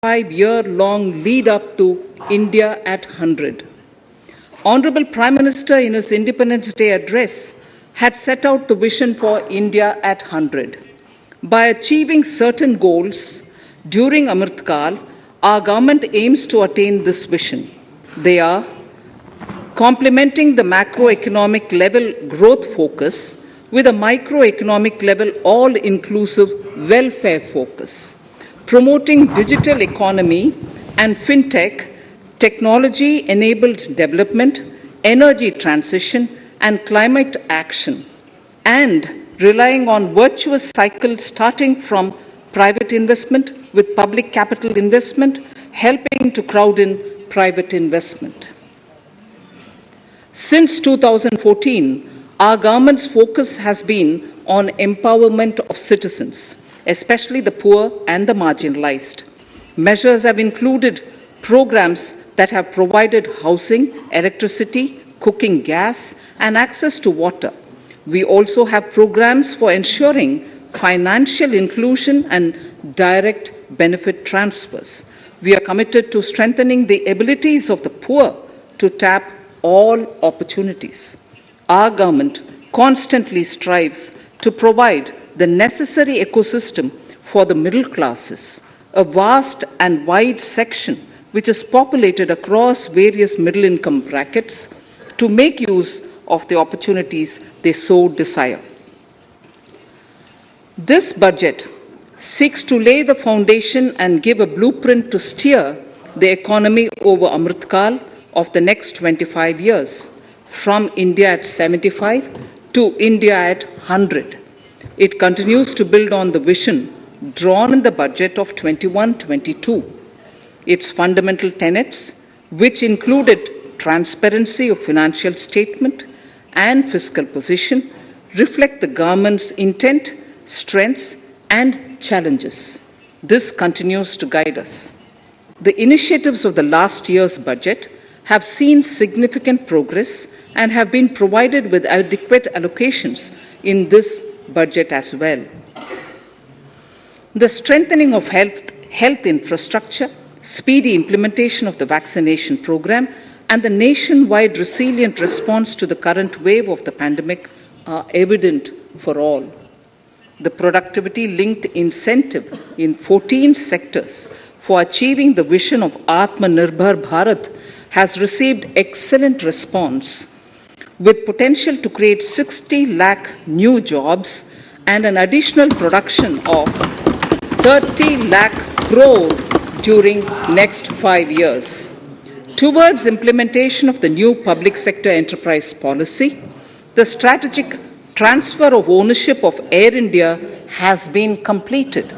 25-year-long lead up to India at 100. Honorable Prime Minister in his Independence Day address had set out the vision for India at 100. By achieving certain goals during Amrit Kal, our government aims to attain this vision. They are complementing the macroeconomic level growth focus with a microeconomic level all-inclusive welfare focus, promoting digital economy and fintech, technology-enabled development, energy transition, and climate action, and relying on virtuous cycle starting from private investment with public capital investment, helping to crowd in private investment. Since 2014, our government's focus has been on empowerment of citizens, especially the poor and the marginalized. Measures have included programs that have provided housing, electricity, cooking gas, and access to water. We also have programs for ensuring financial inclusion and direct benefit transfers. We are committed to strengthening the abilities of the poor to tap all opportunities. Our government constantly strives to provide the necessary ecosystem for the middle classes, a vast and wide section which is populated across various middle income brackets, to make use of the opportunities they so desire. This budget seeks to lay the foundation and give a blueprint to steer the economy over Amrit Kal of the next 25 years, from India at 75 to India at 100. It continues to build on the vision drawn in the budget of 21-22. Its fundamental tenets, which included transparency of financial statement and fiscal position, reflect the government's intent, strengths, and challenges. This continues to guide us. The initiatives of the last year's budget have seen significant progress and have been provided with adequate allocations in this budget as well. The strengthening of health infrastructure, speedy implementation of the vaccination program, and the nationwide resilient response to the current wave of the pandemic are evident for all. The productivity-linked incentive in 14 sectors for achieving the vision of Atmanirbhar Bharat has received excellent response, with potential to create 60 lakh new jobs and an additional production of 30 lakh crore during next 5 years. Towards implementation of the new public sector enterprise policy, the strategic transfer of ownership of Air India has been completed.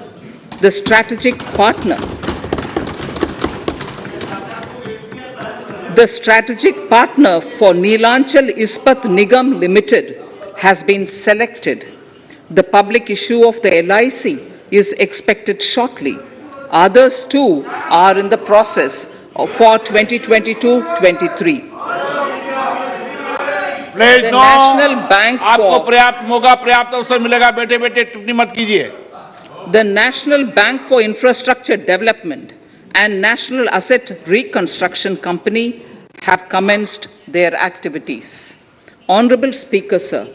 The strategic partner for Neelachal Ispat Nigam Limited has been selected. The public issue of the LIC is expected shortly. Others too are in the process for 2022-23. Please know, National Bank आपको पर्याप्त मौका पर्याप्त अवसर मिलेगा, बेटे बेटे टिप्पणी मत कीजिए. The National Bank for Infrastructure Development and National Asset Reconstruction Company have commenced their activities. Honorable Speaker, sir,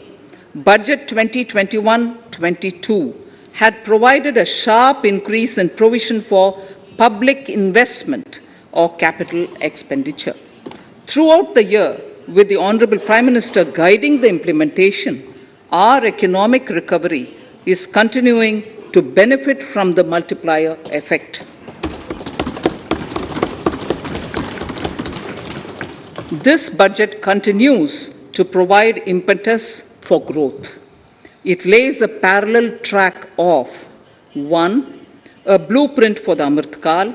Budget 2021-22 had provided a sharp increase in provision for public investment or capital expenditure. Throughout the year, with the Honorable Prime Minister guiding the implementation, our economic recovery is continuing to benefit from the multiplier effect. This budget continues to provide impetus for growth. It lays a parallel track of 1. A blueprint for the Amrit Kal,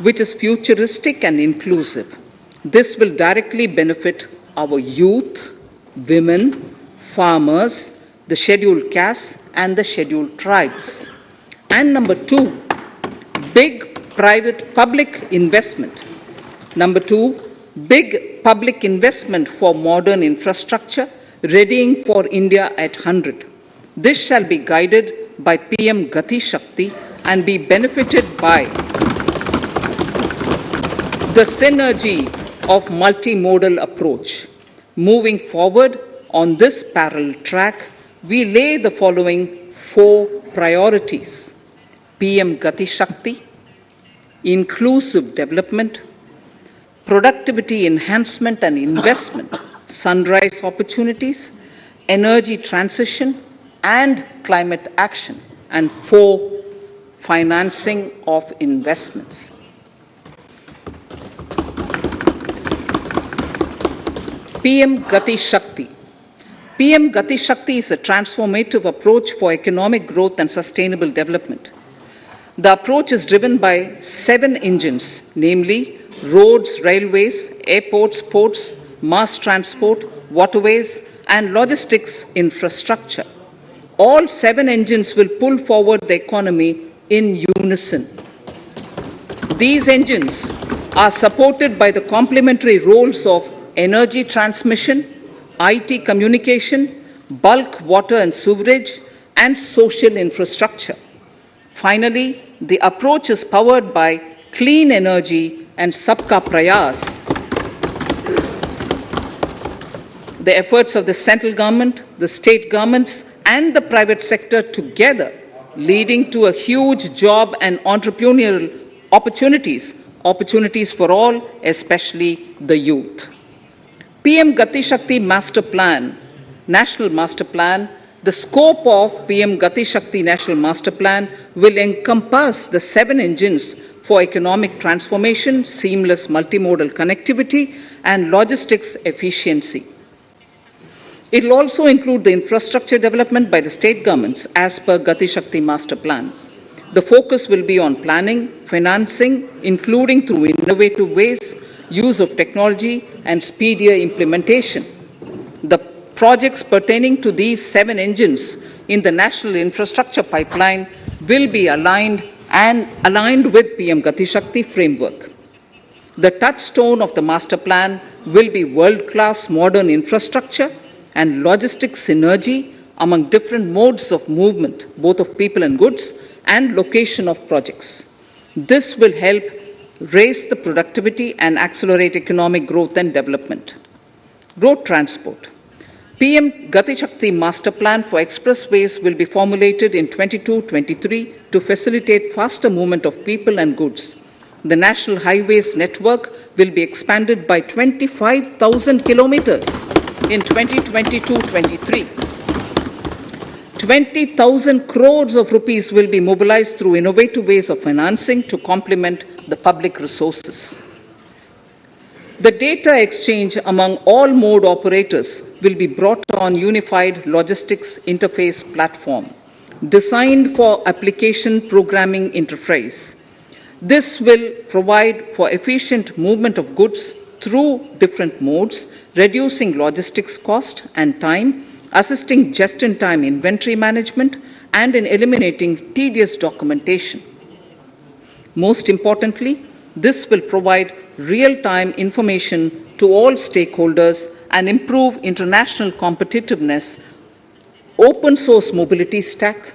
which is futuristic and inclusive. This will directly benefit our youth, women, farmers, the scheduled castes, and the scheduled tribes. And number 2, big public investment. Number 2, big public investment for modern infrastructure, readying for India at 100. This shall be guided by PM Gati Shakti and be benefited by the synergy of multimodal approach. Moving forward on this parallel track, we lay the following 4 priorities: PM Gati Shakti, inclusive development, productivity enhancement and investment, sunrise opportunities, energy transition, and climate action, and 4, financing of investments. PM Gati Shakti. PM Gati Shakti is a transformative approach for economic growth and sustainable development. The approach is driven by 7 engines, namely roads, railways, airports, ports, mass transport, waterways, and logistics infrastructure. All 7 engines will pull forward the economy in unison. These engines are supported by the complementary roles of energy transmission, IT communication, bulk water and sewerage, and social infrastructure. Finally, the approach is powered by clean energy and Sabka Prayas. The efforts of the central government, the state governments, and the private sector together, leading to a huge job and entrepreneurial opportunities for all, especially the youth. PM Gati Shakti Master Plan, National Master Plan. The scope of PM Gati Shakti National Master Plan will encompass the 7 engines for economic transformation, seamless multimodal connectivity, and logistics efficiency. It will also include the infrastructure development by the state governments as per Gati Shakti Master Plan. The focus will be on planning, financing, including through innovative ways, use of technology, and speedier implementation. The projects pertaining to these 7 engines in the national infrastructure pipeline will be aligned with PM Gati Shakti framework. The touchstone of the master plan will be world-class modern infrastructure and logistics synergy among different modes of movement, both of people and goods, and location of projects. This will help raise the productivity and accelerate economic growth and development. Road transport. PM Gati Shakti Master Plan for expressways will be formulated in 22-23 to facilitate faster movement of people and goods. The national highways network will be expanded by 25,000 kilometers in 2022-23. 20,000 crores of rupees will be mobilized through innovative ways of financing to complement the public resources. The data exchange among all mode operators will be brought on unified logistics interface platform designed for application programming interface. This will provide for efficient movement of goods through different modes, reducing logistics cost and time, assisting just-in-time inventory management, and in eliminating tedious documentation. Most importantly, this will provide real-time information to all stakeholders and improve international competitiveness. Open source mobility stack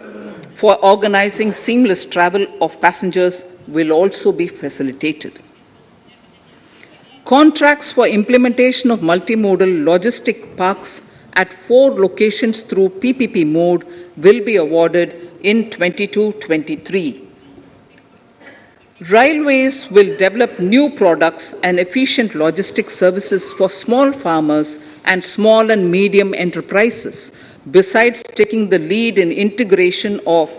for organizing seamless travel of passengers will also be facilitated. Contracts for implementation of multimodal logistic parks at 4 locations through PPP mode will be awarded in 22-23. Railways will develop new products and efficient logistics services for small farmers and small and medium enterprises, besides taking the lead in integration of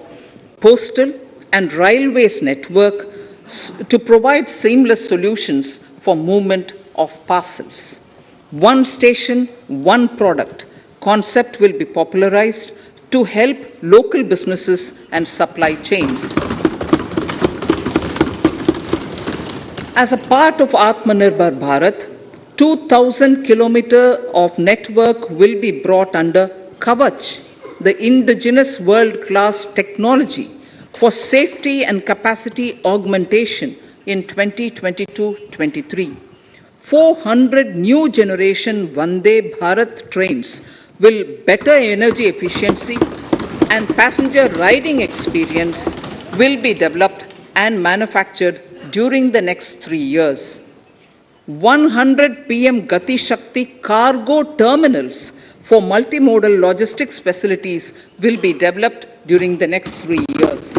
postal and railways network to provide seamless solutions for movement of parcels. One station, one product concept will be popularized to help local businesses and supply chains. As a part of Atmanirbhar Bharat, 2,000 kilometers of network will be brought under Kavach, the indigenous world-class technology for safety and capacity augmentation in 2022-23. 400 new generation Vande Bharat trains will better energy efficiency and passenger riding experience will be developed and manufactured during the next 3 years. 100 PM Gati Shakti cargo terminals for multimodal logistics facilities will be developed during the next 3 years.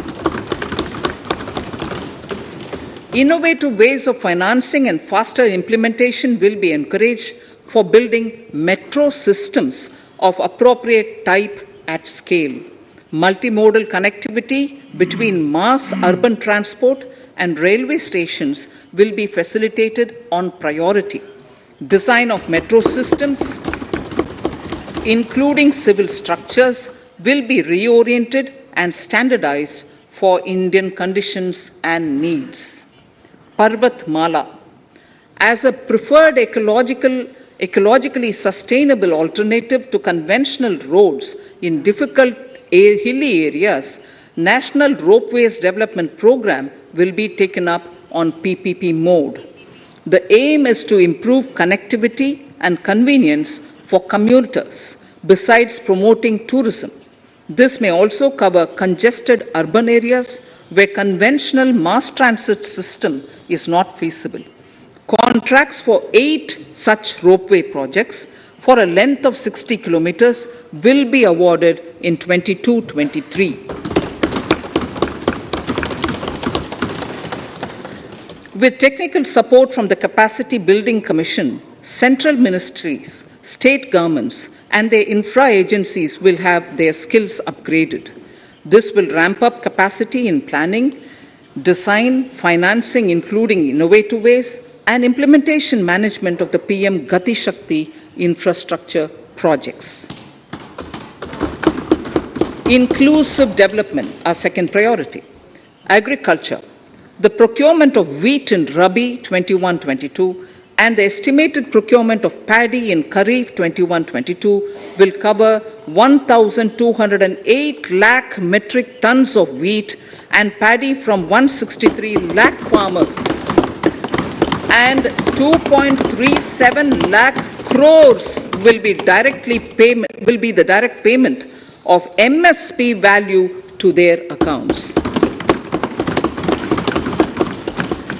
Innovative ways of financing and faster implementation will be encouraged for building metro systems of appropriate type at scale. Multimodal connectivity between mass urban transport and railway stations will be facilitated on priority. Design of metro systems, including civil structures, will be reoriented and standardized for Indian conditions and needs. Parvat Mala, as a preferred ecologically sustainable alternative to conventional roads in difficult hilly areas, National Ropeways Development Program will be taken up on PPP mode. The aim is to improve connectivity and convenience for commuters, besides promoting tourism. This may also cover congested urban areas where conventional mass transit system is not feasible. Contracts for 8 such ropeway projects for a length of 60 kilometers will be awarded in 22-23. With technical support from the Capacity Building Commission, central ministries, state governments, and their infra agencies will have their skills upgraded. This will ramp up capacity in planning, design, financing, including innovative ways, and implementation management of the PM Gati Shakti infrastructure projects. Inclusive development, our second priority. Agriculture. The procurement of wheat in Rabi 21-22 and the estimated procurement of paddy in Kharif 21-22 will cover 1,208 lakh metric tons of wheat and paddy from 163 lakh farmers, and 2.37 lakh crores will be the direct payment of MSP value to their accounts.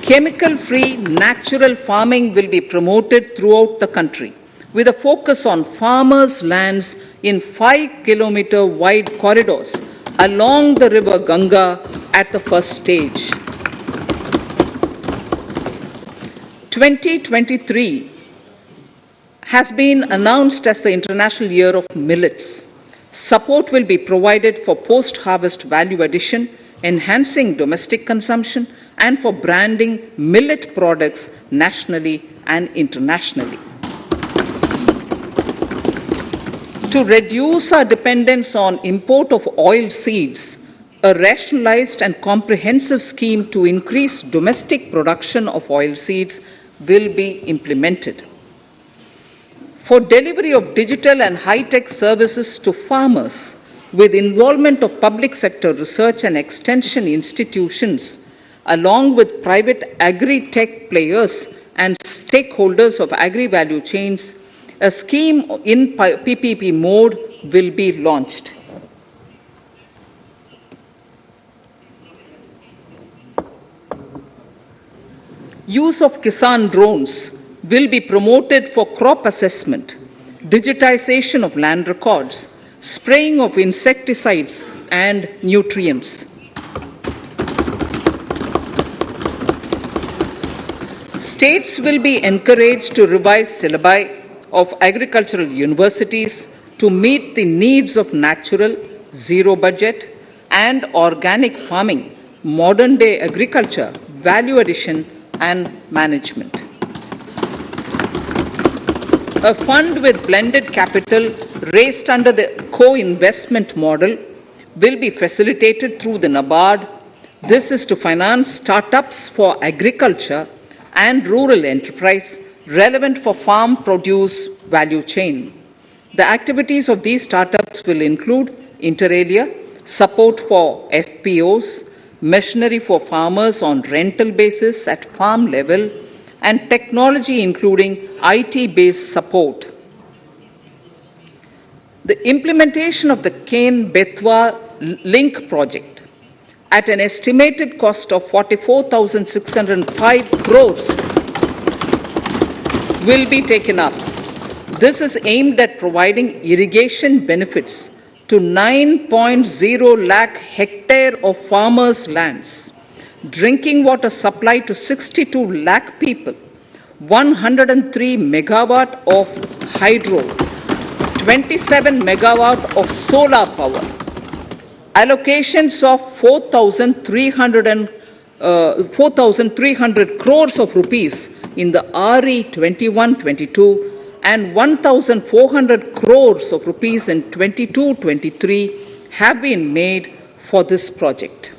Chemical-free natural farming will be promoted throughout the country with a focus on farmers' lands in 5-kilometer wide corridors along the river Ganga at the first stage. 2023 has been announced as the International Year of Millets. Support will be provided for post-harvest value addition, enhancing domestic consumption, and for branding millet products nationally and internationally. To reduce our dependence on import of oil seeds, a rationalized and comprehensive scheme to increase domestic production of oil seeds will be implemented. For delivery of digital and high-tech services to farmers, with involvement of public sector research and extension institutions, along with private agri-tech players and stakeholders of agri-value chains, a scheme in PPP mode will be launched. Use of Kisan drones will be promoted for crop assessment, digitization of land records, spraying of insecticides and nutrients. States will be encouraged to revise syllabi of agricultural universities to meet the needs of natural, zero budget, and organic farming, modern day agriculture, value addition, and management. A fund with blended capital raised under the co-investment model will be facilitated through the NABARD. This is to finance startups for agriculture and rural enterprise relevant for farm produce value chain. The activities of these startups will include inter alia, support for FPOs, machinery for farmers on rental basis at farm level, and technology including IT-based support. The implementation of the Ken-Betwa link project at an estimated cost of 44,605 crores will be taken up. This is aimed at providing irrigation benefits to 9.0 lakh hectare of farmers' lands, drinking water supply to 62 lakh people, 103 megawatt of hydro, 27 megawatt of solar power, allocations of 4,300 crores of rupees in the RE 21-22 and 1,400 crores of rupees in 22-23 have been made for this project.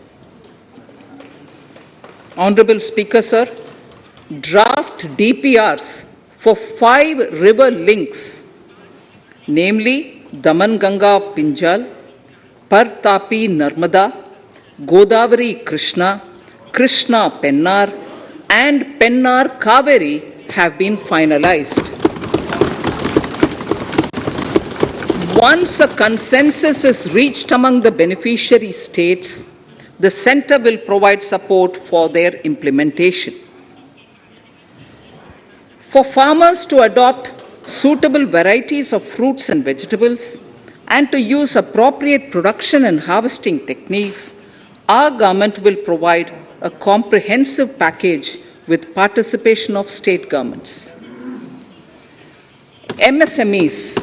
Honorable Speaker, sir, draft DPRs for 5 river links, namely Daman-Ganga Pinjal, Par-Tapi Nirmala, Godavari Krishna, Krishna Pennar, and Pennar Kaveri have been finalized. Once a consensus is reached among the beneficiary states, the Centre will provide support for their implementation. For farmers to adopt suitable varieties of fruits and vegetables and to use appropriate production and harvesting techniques, our government will provide a comprehensive package with participation of state governments. MSMEs,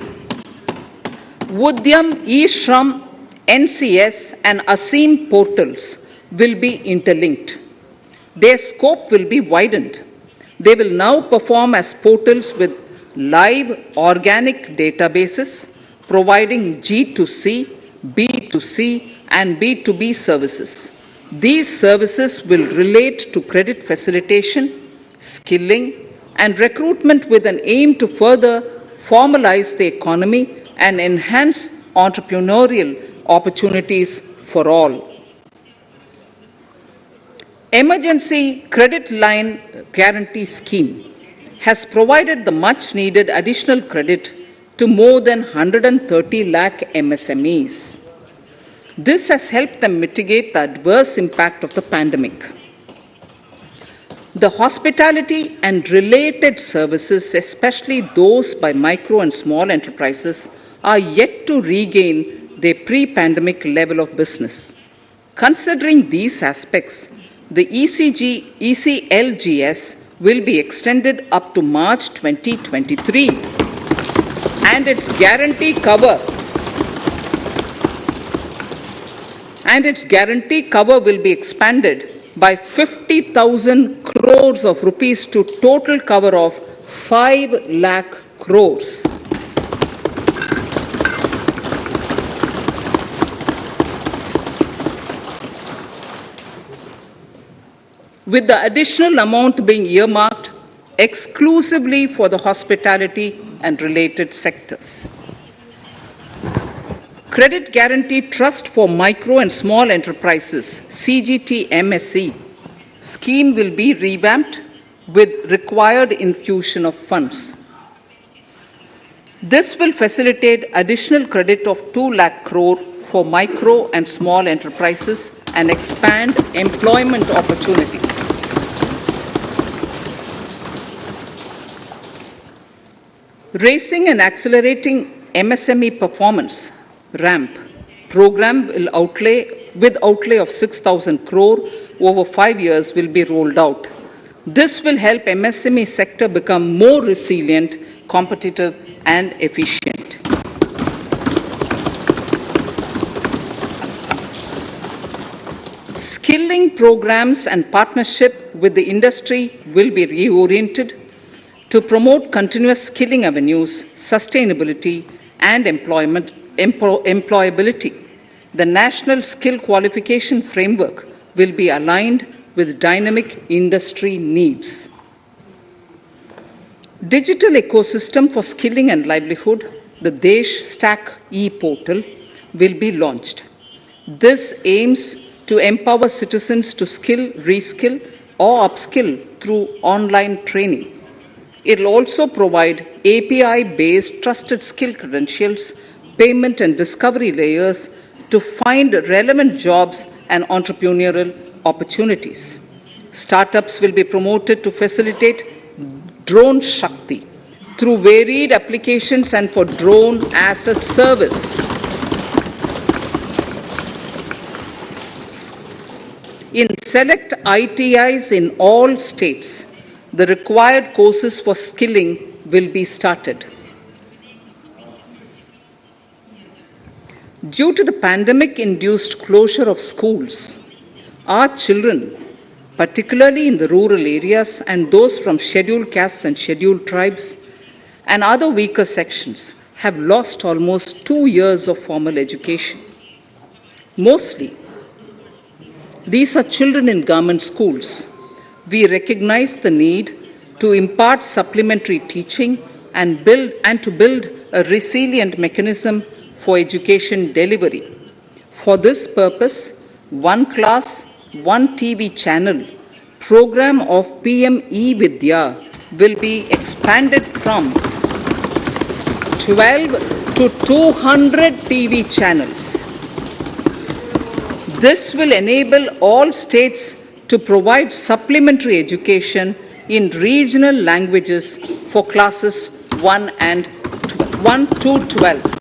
Udyam, eShram, NCS and ASEEM portals will be interlinked. Their scope will be widened. They will now perform as portals with live organic databases, providing G2C, B2C and B2B services. These services will relate to credit facilitation, skilling and recruitment with an aim to further formalize the economy and enhance entrepreneurial opportunities for all. Emergency Credit Line Guarantee Scheme has provided the much needed additional credit to more than 130 lakh MSMEs. This has helped them mitigate the adverse impact of the pandemic. The hospitality and related services, especially those by micro and small enterprises, are yet to regain their pre-pandemic level of business. Considering these aspects, the ECLGS will be extended up to March 2023 and its guarantee cover will be expanded by 50,000 crores of rupees to total cover of 5 lakh crores. With the additional amount being earmarked exclusively for the hospitality and related sectors. Credit Guarantee Trust for Micro and Small Enterprises, CGT-MSE, scheme will be revamped with required infusion of funds. This will facilitate additional credit of 2 lakh crore for micro and small enterprises and expand employment opportunities. Raising and accelerating MSME performance RAMP program will with outlay of 6,000 crore over 5 years will be rolled out. This will help MSME sector become more resilient, competitive and efficient. Skilling programs and partnership with the industry will be reoriented to promote continuous skilling avenues, sustainability and employability. The National Skill Qualification Framework will be aligned with dynamic industry needs. Digital ecosystem for skilling and livelihood, the Desh Stack e-portal, will be launched. This aims to empower citizens to skill, reskill or upskill through online training. It will also provide API-based trusted skill credentials, payment and discovery layers to find relevant jobs and entrepreneurial opportunities. Startups will be promoted to facilitate Drone Shakti, through varied applications and for drone as a service. In select ITIs in all states, the required courses for skilling will be started. Due to the pandemic-induced closure of schools, our children, particularly in the rural areas and those from scheduled castes and scheduled tribes and other weaker sections, have lost almost 2 years of formal education. Mostly, these are children in government schools. We recognize the need to impart supplementary teaching and to build a resilient mechanism for education delivery. For this purpose, One Class, One TV channel program of PM E-Vidya will be expanded from 12 to 200 TV channels. This will enable all states to provide supplementary education in regional languages for classes 1 to 12.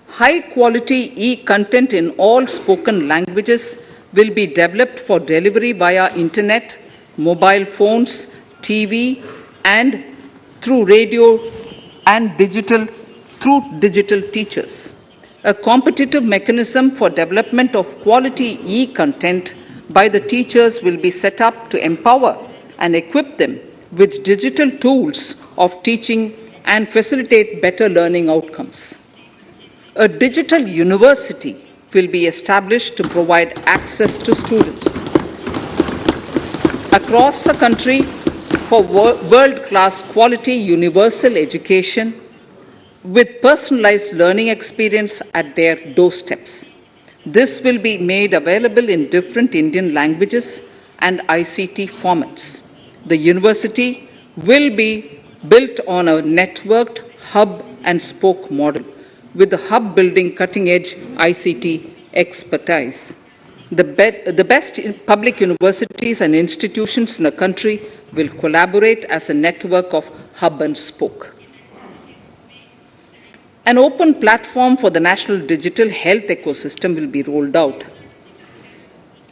High-quality e-content in all spoken languages will be developed for delivery via internet, mobile phones, TV, and through radio and digital teachers. A competitive mechanism for development of quality e-content by the teachers will be set up to empower and equip them with digital tools of teaching and facilitate better learning outcomes. A digital university will be established to provide access to students across the country for world-class quality universal education with personalized learning experience at their doorsteps. This will be made available in different Indian languages and ICT formats. The university will be built on a networked hub and spoke model, with the hub building cutting-edge ICT expertise. The best public universities and institutions in the country will collaborate as a network of hub and spoke. An open platform for the national digital health ecosystem will be rolled out.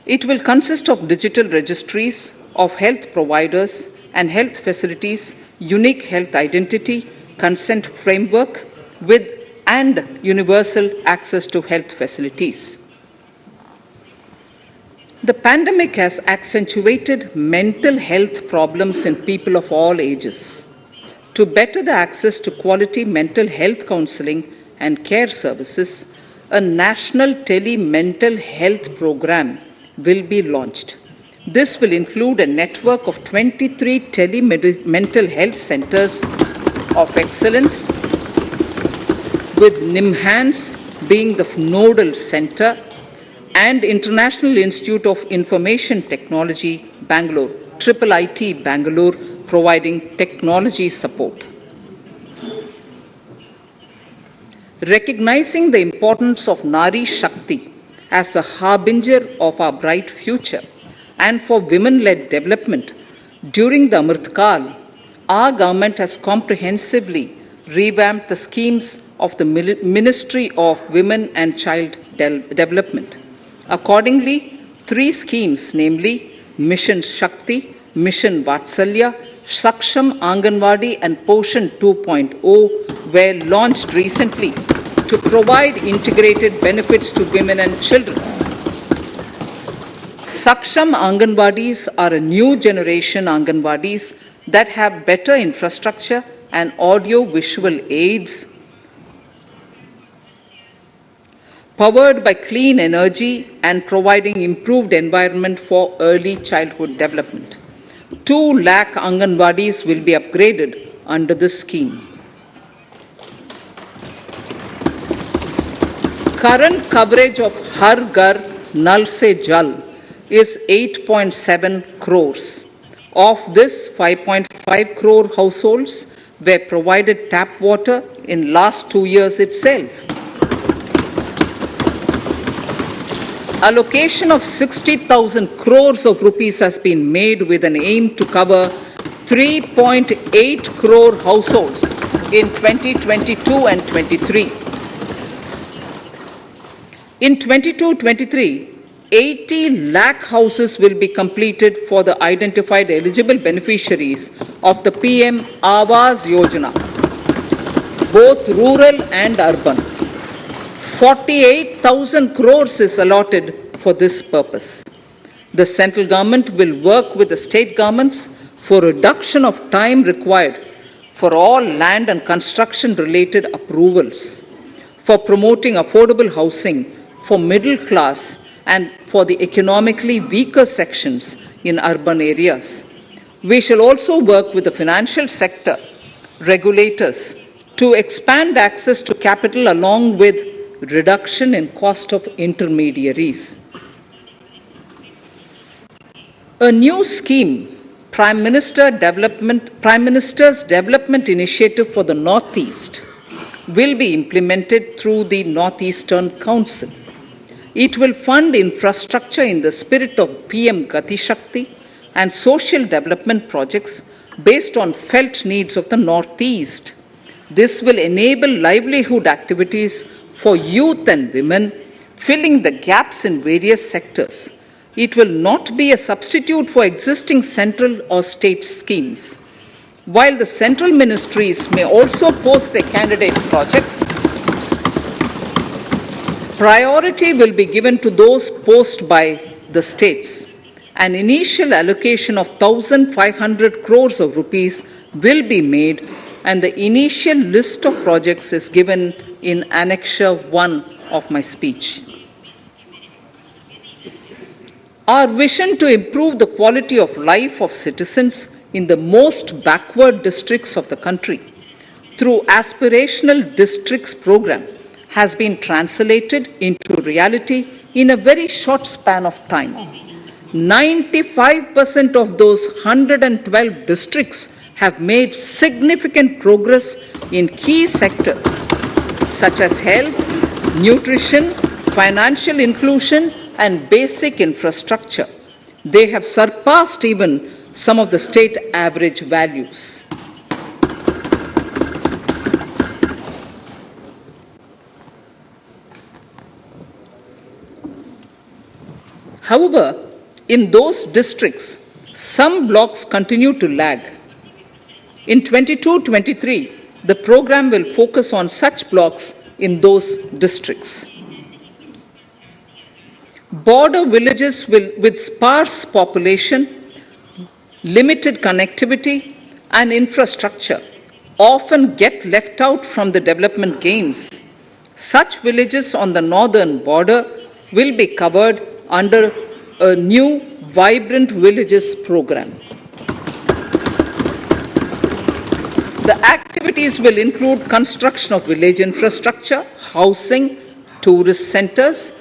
It will consist of digital registries of health providers and health facilities, unique health identity, consent framework, and universal access to health facilities. The pandemic has accentuated mental health problems in people of all ages. To better the access to quality mental health counseling and care services, a national tele-mental health program will be launched. This will include a network of 23 tele-mental health centers of excellence, with NIMHANS being the nodal center, and International Institute of Information Technology, Bangalore, IIIT Bangalore, providing technology support. Recognizing the importance of Nari Shakti as the harbinger of our bright future and for women-led development, during the Amrit Kal, our government has comprehensively revamped the schemes of the Ministry of Women and Child Development. Accordingly, 3 schemes, namely Mission Shakti, Mission Vatsalya, Saksham Anganwadi and Poshan 2.0 were launched recently to provide integrated benefits to women and children. Saksham Anganwadis are a new generation Anganwadis that have better infrastructure and audio-visual aids, powered by clean energy and providing improved environment for early childhood development. 2 lakh Anganwadis will be upgraded under this scheme. Current coverage of Har Ghar Nal Se Jal is 8.7 crores. Of this, 5.5 crore households were provided tap water in last 2 years itself. allocation of 60,000 crores of rupees has been made with an aim to cover 3.8 crore households in 2022 and 23. In 22-23, 80 lakh houses will be completed for the identified eligible beneficiaries of the PM Awas Yojana, both rural and urban. 48,000 crores is allotted for this purpose. The central government will work with the state governments for reduction of time required for all land and construction related approvals, for promoting affordable housing for middle class and for the economically weaker sections in urban areas. We shall also work with the financial sector, regulators, to expand access to capital along with reduction in cost of intermediaries. A new scheme, Prime Minister's Development Initiative for the Northeast, will be implemented through the Northeastern Council. It will fund infrastructure in the spirit of PM Gati Shakti and social development projects based on felt needs of the Northeast. This will enable livelihood activities for youth and women, filling the gaps in various sectors. It will not be a substitute for existing central or state schemes. While the central ministries may also post their candidate projects, priority will be given to those posted by the states. An initial allocation of 1,500 crores of rupees will be made, and the initial list of projects is given in Annexure 1 of my speech. Our vision to improve the quality of life of citizens in the most backward districts of the country through Aspirational Districts program has been translated into reality in a very short span of time. 95% of those 112 districts have made significant progress in key sectors such as health, nutrition, financial inclusion, and basic infrastructure. They have surpassed even some of the state average values. However, in those districts, some blocks continue to lag. In 22-23, the program will focus on such blocks in those districts. Border villages with sparse population, limited connectivity, and infrastructure often get left out from the development gains. Such villages on the northern border will be covered under a new Vibrant Villages program. The activities will include construction of village infrastructure, housing, tourist centers,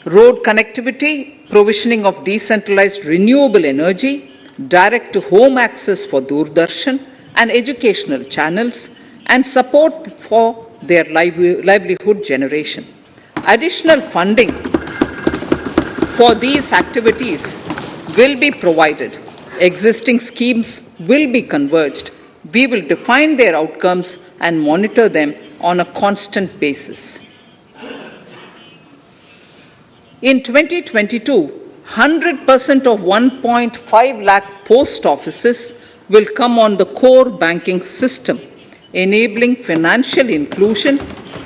road connectivity, provisioning of decentralized renewable energy, direct-to-home access for Doordarshan and educational channels, and support for their livelihood generation. Additional funding for these activities will be provided. Existing schemes will be converged. We will define their outcomes and monitor them on a constant basis. In 2022, 100% of 1.5 lakh post offices will come on the core banking system, enabling financial inclusion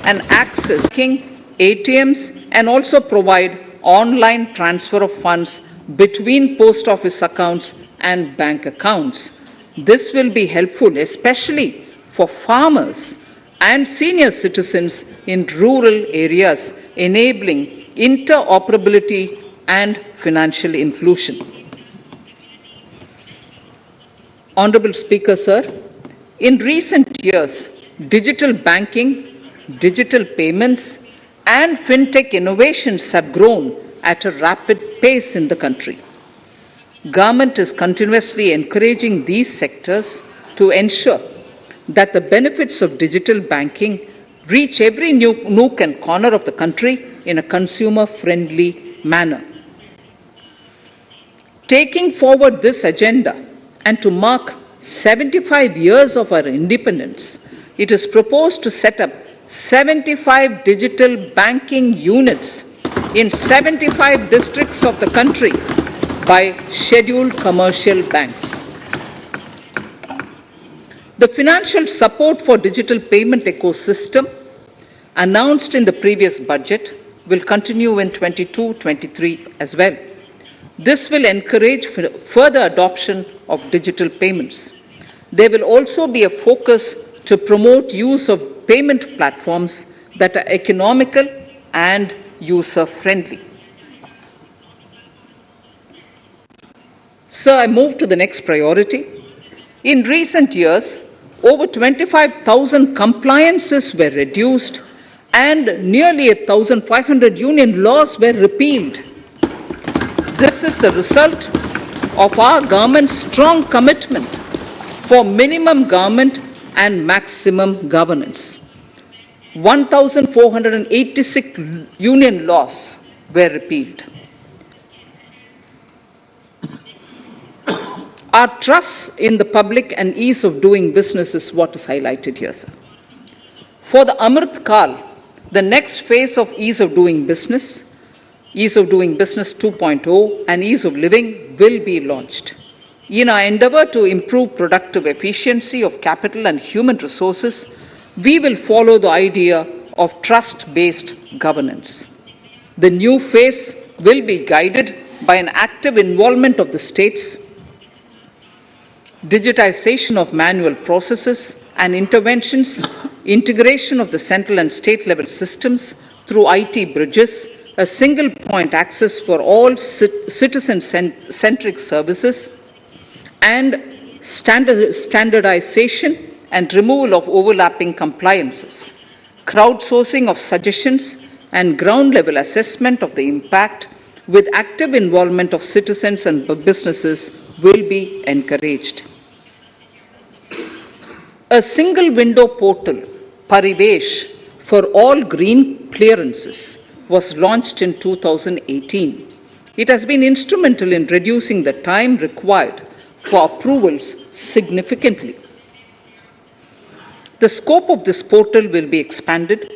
and access to ATMs, and also provide online transfer of funds between post office accounts and bank accounts. This will be helpful especially for farmers and senior citizens in rural areas, enabling interoperability and financial inclusion. Honorable Speaker, sir, in recent years, digital banking, digital payments, and fintech innovations have grown at a rapid pace in the country. Government is continuously encouraging these sectors to ensure that the benefits of digital banking reach every nook and corner of the country in a consumer-friendly manner. Taking forward this agenda and to mark 75 years of our independence, it is proposed to set up 75 digital banking units in 75 districts of the country by scheduled commercial banks. The financial support for digital payment ecosystem announced in the previous budget will continue in 22-23 as well. This will encourage further adoption of digital payments. There will also be a focus to promote use of payment platforms that are economical and user-friendly. Sir, I move to the next priority. In recent years, over 25,000 compliances were reduced and nearly 1,500 union laws were repealed. This is the result of our government's strong commitment for minimum government and maximum governance. 1,486 union laws were repealed. Our trust in the public and ease of doing business is what is highlighted here, sir. For the Amrit Kal, the next phase of ease of doing business 2.0 and ease of living will be launched. In our endeavor to improve productive efficiency of capital and human resources, we will follow the idea of trust-based governance. The new phase will be guided by an active involvement of the states, digitization of manual processes and interventions, integration of the central and state level systems through IT bridges, a single point access for all citizen-centric services, and standardization and removal of overlapping compliances, crowdsourcing of suggestions and ground-level assessment of the impact with active involvement of citizens and businesses will be encouraged. A single window portal, Parivesh, for all green clearances was launched in 2018. It has been instrumental in reducing the time required for approvals significantly. The scope of this portal will be expanded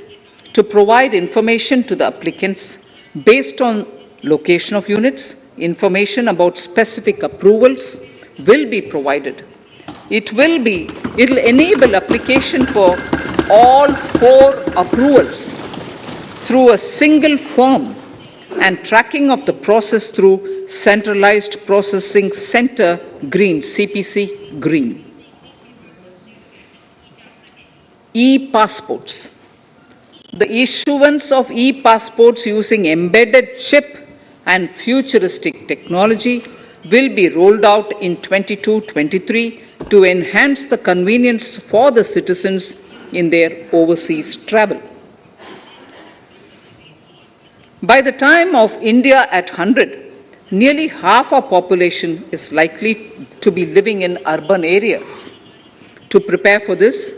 to provide information to the applicants based on location of units. Information about specific approvals will be provided. It will enable application for all 4 approvals through a single form and tracking of the process through Centralized Processing Center Green, CPC Green. E-passports. The issuance of e-passports using embedded chip and futuristic technology will be rolled out in 22-23 to enhance the convenience for the citizens in their overseas travel. By the time of India at 100, nearly half our population is likely to be living in urban areas. To prepare for this,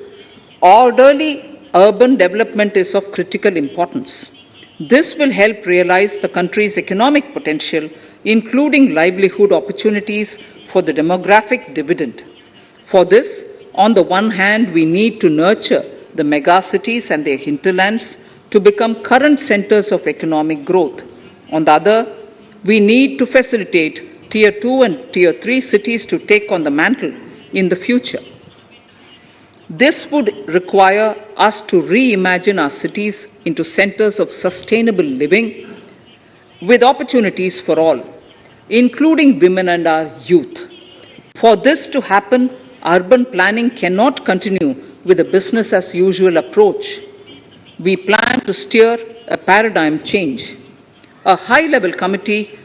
orderly urban development is of critical importance. This will help realize the country's economic potential, including livelihood opportunities for the demographic dividend. For this, on the one hand, we need to nurture the megacities and their hinterlands to become current centers of economic growth. On the other, we need to facilitate Tier 2 and Tier 3 cities to take on the mantle in the future. This would require us to reimagine our cities into centers of sustainable living with opportunities for all, including women and our youth. For this to happen, urban planning cannot continue with a business as usual approach. We plan to steer a paradigm change. A high-level committee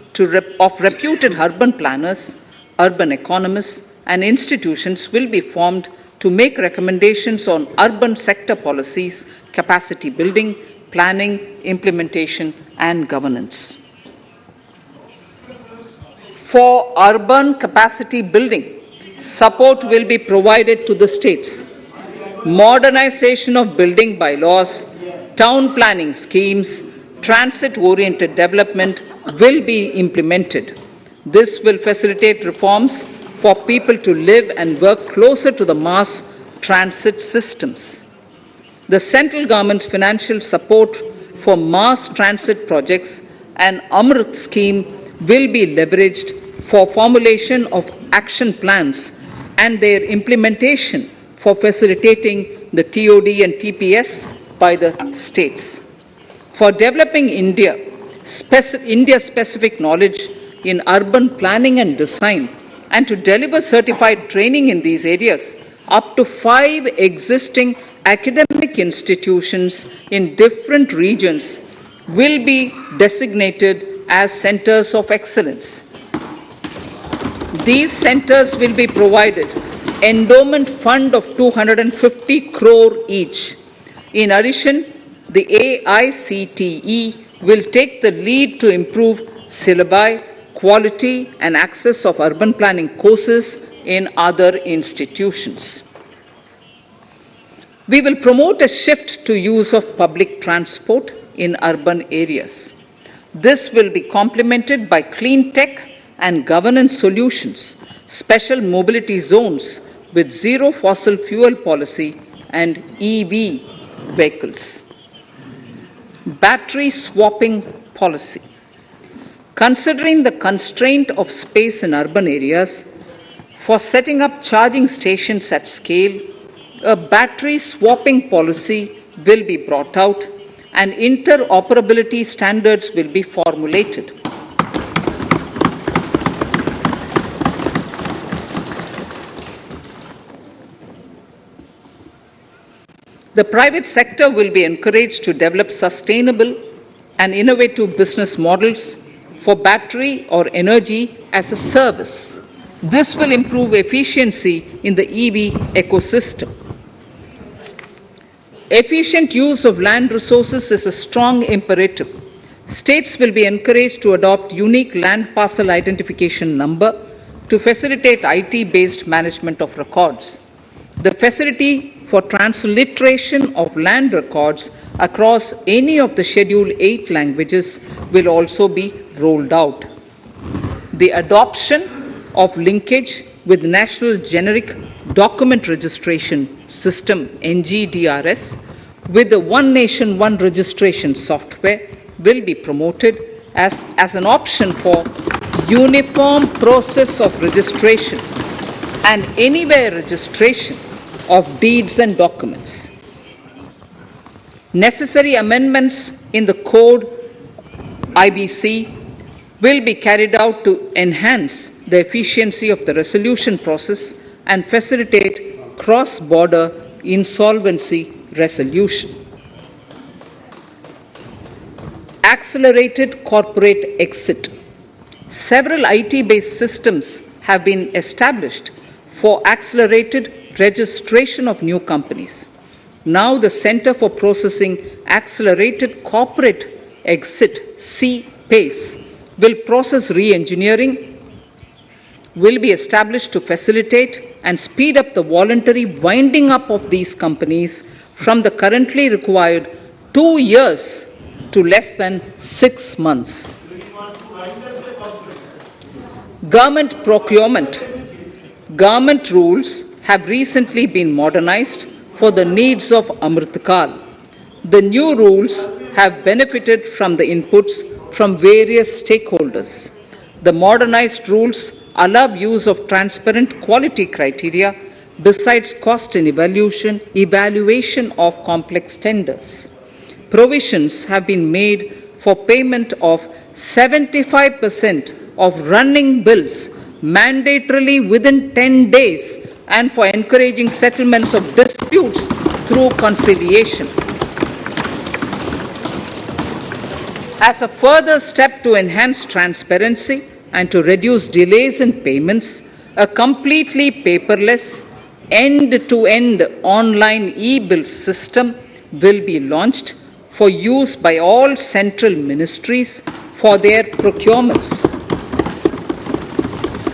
of reputed urban planners, urban economists, and institutions will be formed to make recommendations on urban sector policies, capacity building, planning, implementation, and governance. For urban capacity building, support will be provided to the states. Modernization of building bylaws, town planning schemes, transit-oriented development will be implemented. This will facilitate reforms for people to live and work closer to the mass transit systems. The central government's financial support for mass transit projects and Amrit scheme will be leveraged for formulation of action plans and their implementation for facilitating the TOD and TPS by the states. For developing India-specific knowledge in urban planning and design, and to deliver certified training in these areas, up to 5 existing academic institutions in different regions will be designated as centers of excellence. These centers will be provided endowment fund of 250 crore each. In addition, the AICTE will take the lead to improve syllabi, quality and access of urban planning courses in other institutions. We will promote a shift to use of public transport in urban areas. This will be complemented by clean tech and governance solutions, special mobility zones with zero fossil fuel policy and EV vehicles. Battery swapping policy. Considering the constraint of space in urban areas, for setting up charging stations at scale, a battery swapping policy will be brought out and interoperability standards will be formulated. The private sector will be encouraged to develop sustainable and innovative business models for battery or energy as a service. This will improve efficiency in the EV ecosystem. Efficient use of land resources is a strong imperative. States will be encouraged to adopt unique land parcel identification number to facilitate IT-based management of records. The facility for transliteration of land records across any of the Schedule 8 languages will also be rolled out. The adoption of linkage with National Generic Document Registration System (NGDRS) with the One Nation, One Registration software will be promoted as an option for uniform process of registration and anywhere registration of deeds and documents. Necessary amendments in the code IBC will be carried out to enhance the efficiency of the resolution process and facilitate cross-border insolvency resolution. Accelerated corporate exit. Several IT-based systems have been established for accelerated registration of new companies. Now the Center for Processing Accelerated Corporate Exit, CPACE, will process re-engineering, will be established to facilitate and speed up the voluntary winding up of these companies from the currently required 2 years to less than 6 months. Government procurement. Government rules have recently been modernized for the needs of Amritkal. The new rules have benefited from the inputs from various stakeholders. The modernized rules allow use of transparent quality criteria besides cost and evaluation of complex tenders. Provisions have been made for payment of 75% of running bills mandatorily within 10 days and for encouraging settlements of disputes through conciliation. As a further step to enhance transparency and to reduce delays in payments, a completely paperless, end-to-end online e-bill system will be launched for use by all central ministries for their procurements.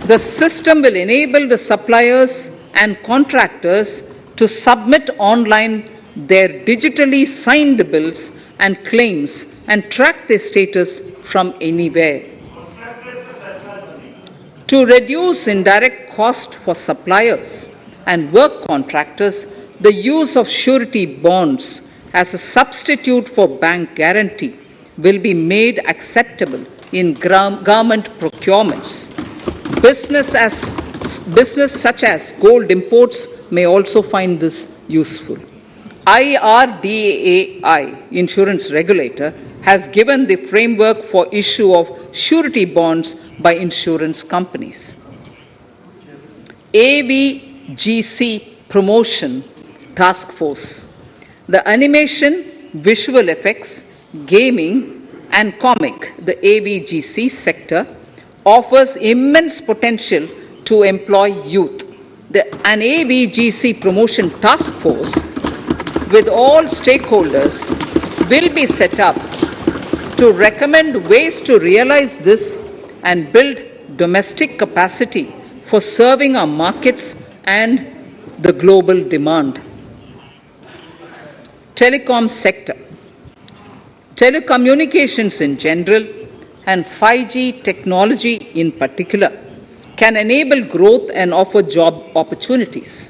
The system will enable the suppliers and contractors to submit online their digitally signed bills and claims and track their status from anywhere. To reduce indirect cost for suppliers and work contractors, the use of surety bonds as a substitute for bank guarantee will be made acceptable in government procurements. Business such as gold imports may also find this useful. IRDAI, insurance regulator, has given the framework for issue of surety bonds by insurance companies. AVGC Promotion Task Force. The animation, visual effects, gaming and comic, the AVGC sector, offers immense potential to employ youth. An AVGC Promotion Task Force with all stakeholders will be set up to recommend ways to realize this and build domestic capacity for serving our markets and the global demand. Telecom sector. Telecommunications in general and 5G technology in particular can enable growth and offer job opportunities.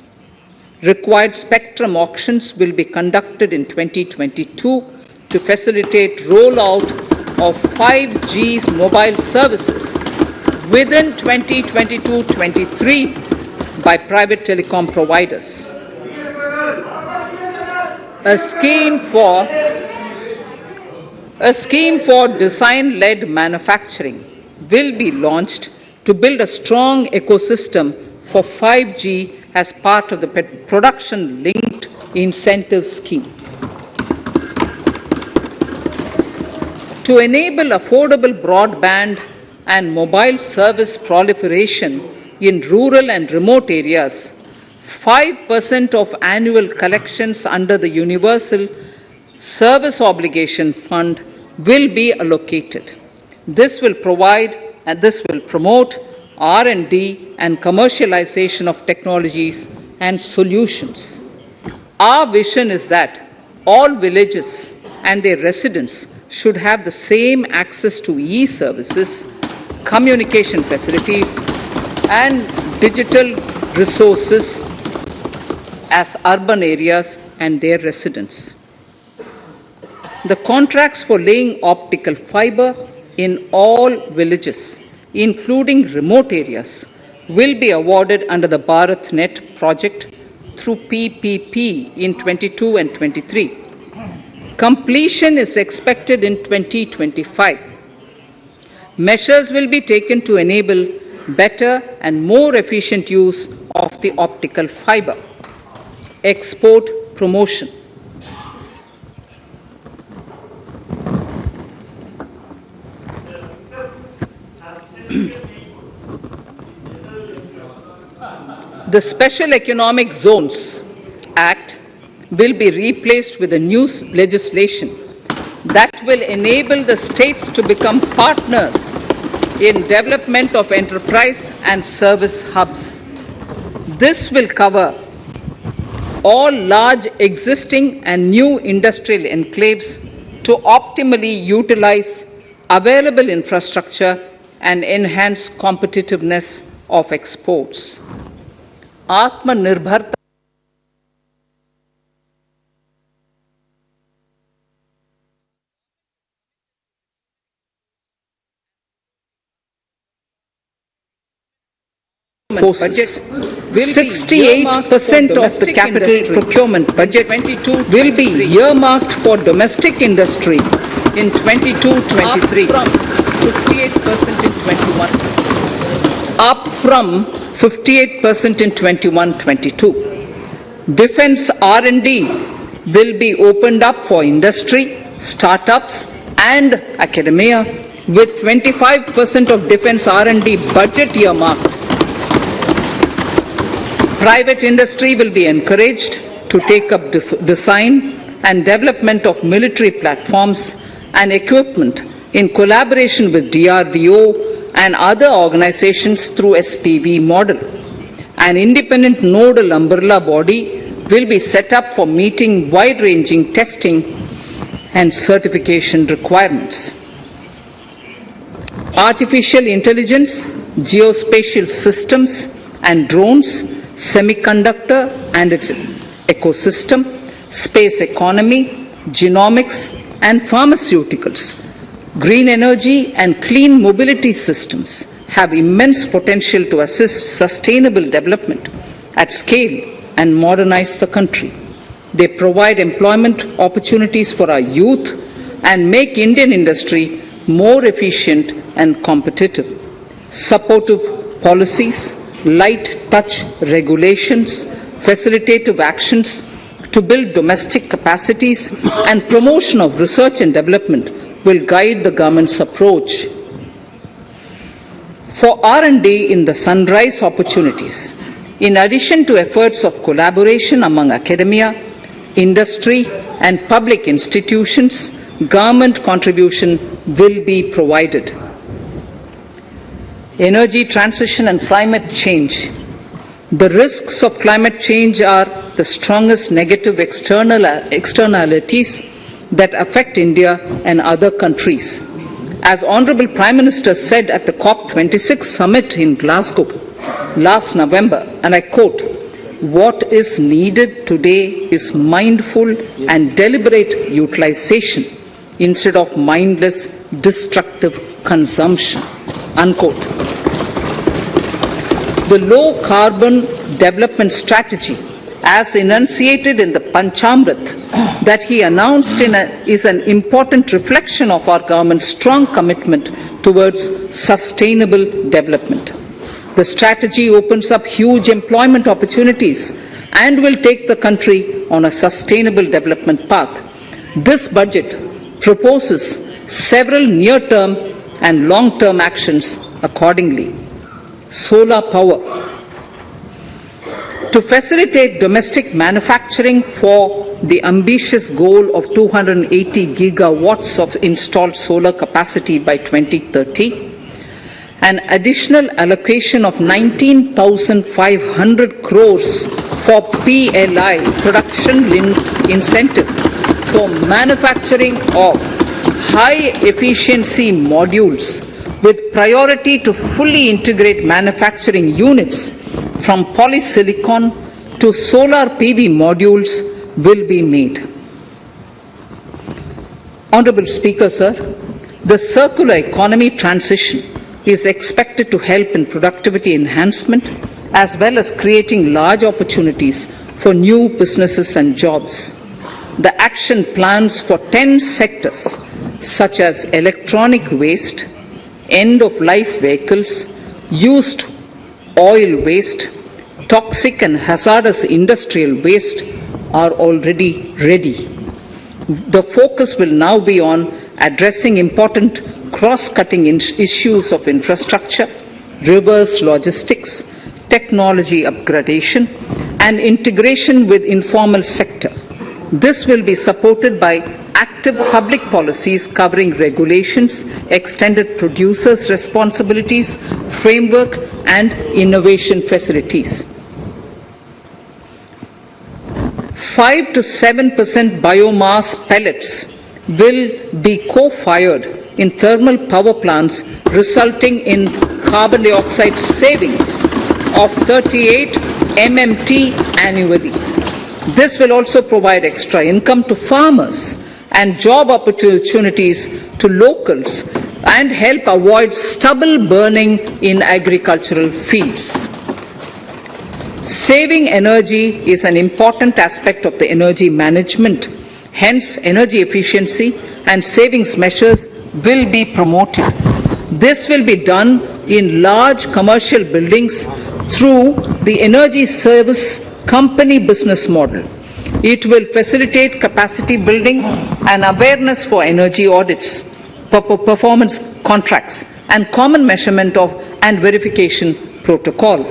Required spectrum auctions will be conducted in 2022 to facilitate rollout of 5G's mobile services within 2022-23 by private telecom providers. A scheme for design-led manufacturing will be launched to build a strong ecosystem for 5G as part of the production-linked incentive scheme. To enable affordable broadband and mobile service proliferation in rural and remote areas, 5% of annual collections under the Universal Service Obligation Fund will be allocated. This will promote R&D and commercialization of technologies and solutions. Our vision is that all villages and their residents should have the same access to e-services, communication facilities, and digital resources as urban areas and their residents. The contracts for laying optical fiber in all villages, including remote areas, will be awarded under the BharatNet project through PPP in 22 and 23. Completion is expected in 2025. Measures will be taken to enable better and more efficient use of the optical fiber. Export promotion. The Special Economic Zones Act will be replaced with a new legislation that will enable the states to become partners in development of enterprise and service hubs. This will cover all large existing and new industrial enclaves to optimally utilize available infrastructure and enhance competitiveness of exports. Atmanirbharta forces. 68% of the capital procurement budget will be earmarked for domestic industry in 22-23, up from 58% in 21-22. Defense R&D will be opened up for industry, startups, and academia, with 25% of defense R&D budget earmarked. Private industry will be encouraged to take up design and development of military platforms and equipment in collaboration with DRDO and other organizations through SPV model. An independent nodal umbrella body will be set up for meeting wide-ranging testing and certification requirements. Artificial intelligence, geospatial systems and drones, semiconductor and its ecosystem, space economy, genomics and pharmaceuticals, green energy and clean mobility systems have immense potential to assist sustainable development at scale and modernize the country. They provide employment opportunities for our youth and make Indian industry more efficient and competitive. Supportive policies, light touch regulations, facilitative actions to build domestic capacities and promotion of research and development will guide the government's approach. For R&D in the sunrise opportunities, in addition to efforts of collaboration among academia, industry and public institutions, government contribution will be provided. Energy transition and climate change. The risks of climate change are the strongest negative externalities that affect India and other countries. As Honourable Prime Minister said at the COP26 summit in Glasgow last November, and I quote, "What is needed today is mindful and deliberate utilization instead of mindless, destructive consumption," unquote. The low-carbon development strategy, as enunciated in the Panchamrit that he announced is an important reflection of our government's strong commitment towards sustainable development. The strategy opens up huge employment opportunities and will take the country on a sustainable development path. This budget proposes several near-term and long-term actions accordingly. Solar power. To facilitate domestic manufacturing for the ambitious goal of 280 gigawatts of installed solar capacity by 2030, an additional allocation of 19,500 crores for PLI, production-linked incentive, for manufacturing of high-efficiency modules with priority to fully integrate manufacturing units from polysilicon to solar PV modules will be made. Honourable Speaker, sir, the circular economy transition is expected to help in productivity enhancement as well as creating large opportunities for new businesses and jobs. The action plans for 10 sectors such as electronic waste, end-of-life vehicles, used oil waste, toxic and hazardous industrial waste are already ready. The focus will now be on addressing important cross-cutting issues of infrastructure, reverse logistics, technology upgradation, and integration with informal sector. This will be supported by active public policies covering regulations, extended producers' responsibilities, framework, and innovation facilities. 5 to 7% biomass pellets will be co-fired in thermal power plants, resulting in carbon dioxide savings of 38 MMT annually. This will also provide extra income to farmers and job opportunities to locals and help avoid stubble burning in agricultural fields. Saving energy is an important aspect of the energy management. Hence, energy efficiency and savings measures will be promoted. This will be done in large commercial buildings through the energy service company business model. It will facilitate capacity building and awareness for energy audits, performance contracts, and common measurement of and verification protocol.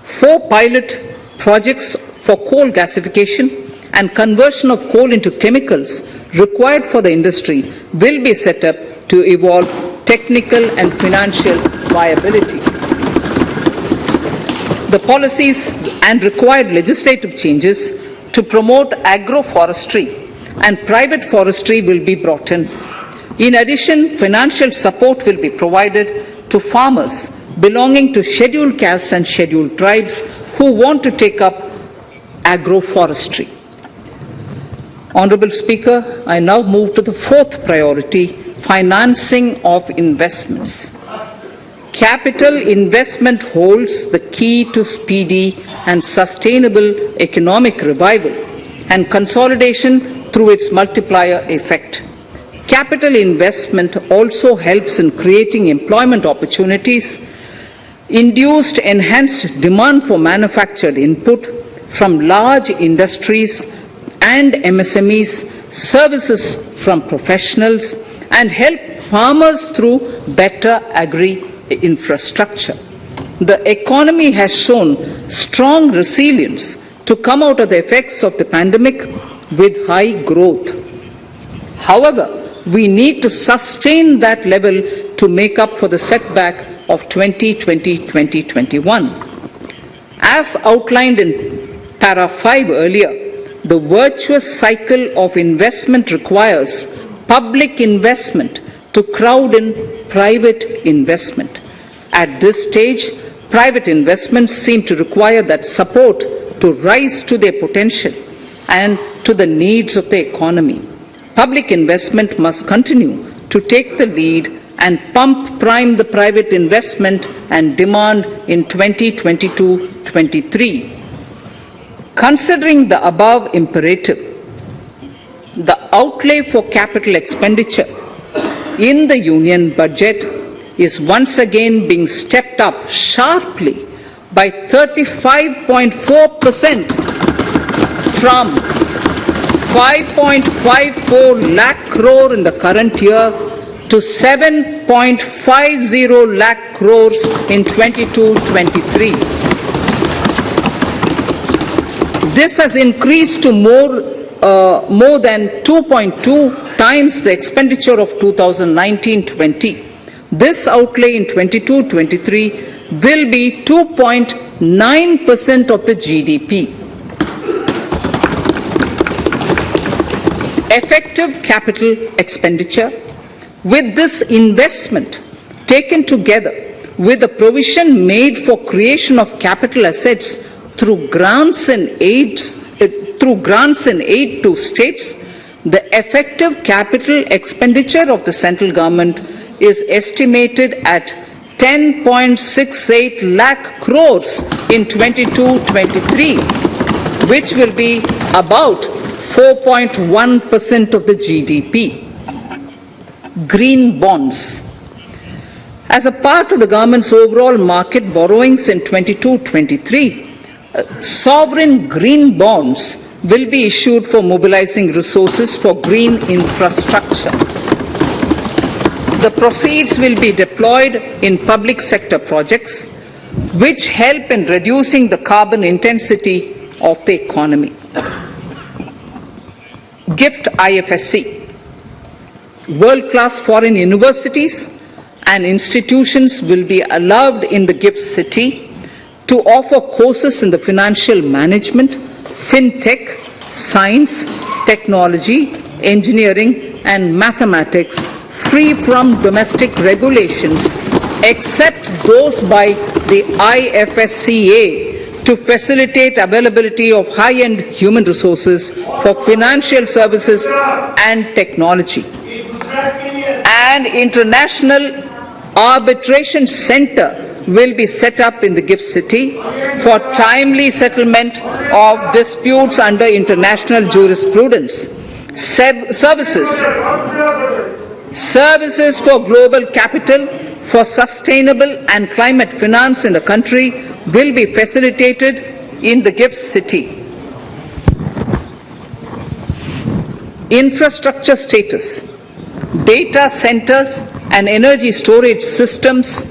4 pilot projects for coal gasification and conversion of coal into chemicals required for the industry will be set up to evolve technical and financial viability. The policies and required legislative changes to promote agroforestry and private forestry will be brought in. In addition, financial support will be provided to farmers belonging to scheduled castes and scheduled tribes who want to take up agroforestry. Honourable Speaker, I now move to the fourth priority, financing of investments. Capital investment holds the key to speedy and sustainable economic revival and consolidation through its multiplier effect. Capital investment also helps in creating employment opportunities, induced enhanced demand for manufactured input from large industries and MSMEs, services from professionals, and help farmers through better agri-infrastructure. The economy has shown strong resilience to come out of the effects of the pandemic with high growth. However, we need to sustain that level to make up for the setback of 2020-2021. As outlined in para 5 earlier, the virtuous cycle of investment requires public investment to crowd in private investment. At this stage, private investments seem to require that support to rise to their potential and to the needs of the economy. Public investment must continue to take the lead and pump prime the private investment and demand in 2022-23. Considering the above imperative, the outlay for capital expenditure in the union budget is once again being stepped up sharply by 35.4% from 5.54 lakh crore in the current year to 7.50 lakh crores in 22-23. This has increased to more than 2.2 times the expenditure of 2019-20. This outlay in 22-23 will be 2.9% of the GDP. Effective capital expenditure, with this investment taken together with the provision made for creation of capital assets through grants and aid to states, the effective capital expenditure of the central government is estimated at 10.68 lakh crores in 22-23, which will be about 4.1% of the GDP. Green bonds. As a part of the government's overall market borrowings in 22-23, sovereign green bonds will be issued for mobilizing resources for green infrastructure. The proceeds will be deployed in public sector projects which help in reducing the carbon intensity of the economy. Gift IFSC. World-class foreign universities and institutions will be allowed in the GIFT City to offer courses in the financial management, fintech, science, technology, engineering, and mathematics free from domestic regulations, except those by the IFSCA to facilitate availability of high-end human resources for financial services and technology. An international arbitration center will be set up in the GIFT City for timely settlement of disputes under international jurisprudence. Services for global capital for sustainable and climate finance in the country will be facilitated in the GIFT City. Infrastructure status. Data centers and energy storage systems,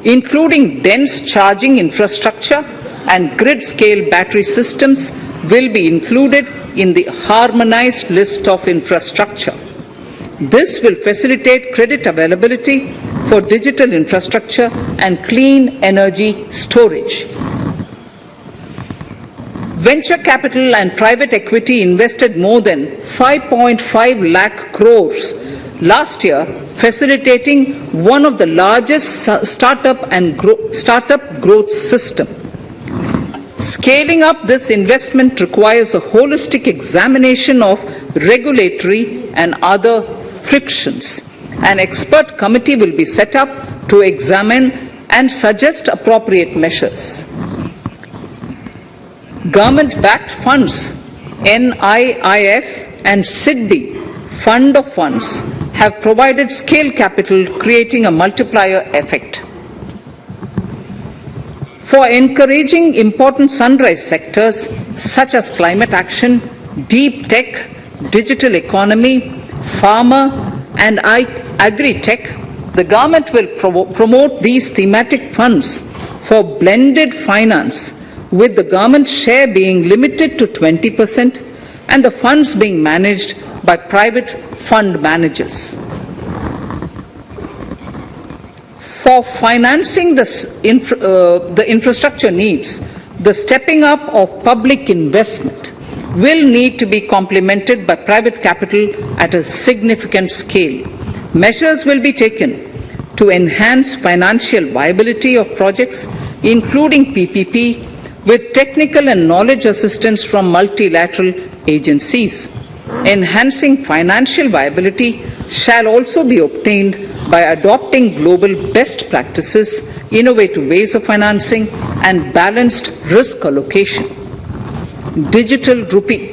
including dense charging infrastructure and grid-scale battery systems, will be included in the harmonized list of infrastructure. This will facilitate credit availability for digital infrastructure and clean energy storage. Venture capital and private equity invested more than 5.5 lakh crores last year, facilitating one of the largest startup growth system. Scaling up this investment requires a holistic examination of regulatory and other frictions. An expert committee will be set up to examine and suggest appropriate measures. Government-backed funds, NIIF and SIDBI, Fund of Funds, have provided scale capital, creating a multiplier effect. For encouraging important sunrise sectors such as climate action, deep tech, digital economy, pharma, and agri-tech, the government will promote these thematic funds for blended finance, with the government share being limited to 20% and the funds being managed by private fund managers. For financing the infrastructure needs, the stepping up of public investment will need to be complemented by private capital at a significant scale. Measures will be taken to enhance financial viability of projects, including PPP, with technical and knowledge assistance from multilateral agencies. Enhancing financial viability shall also be obtained by adopting global best practices, innovative ways of financing, and balanced risk allocation. Digital rupee.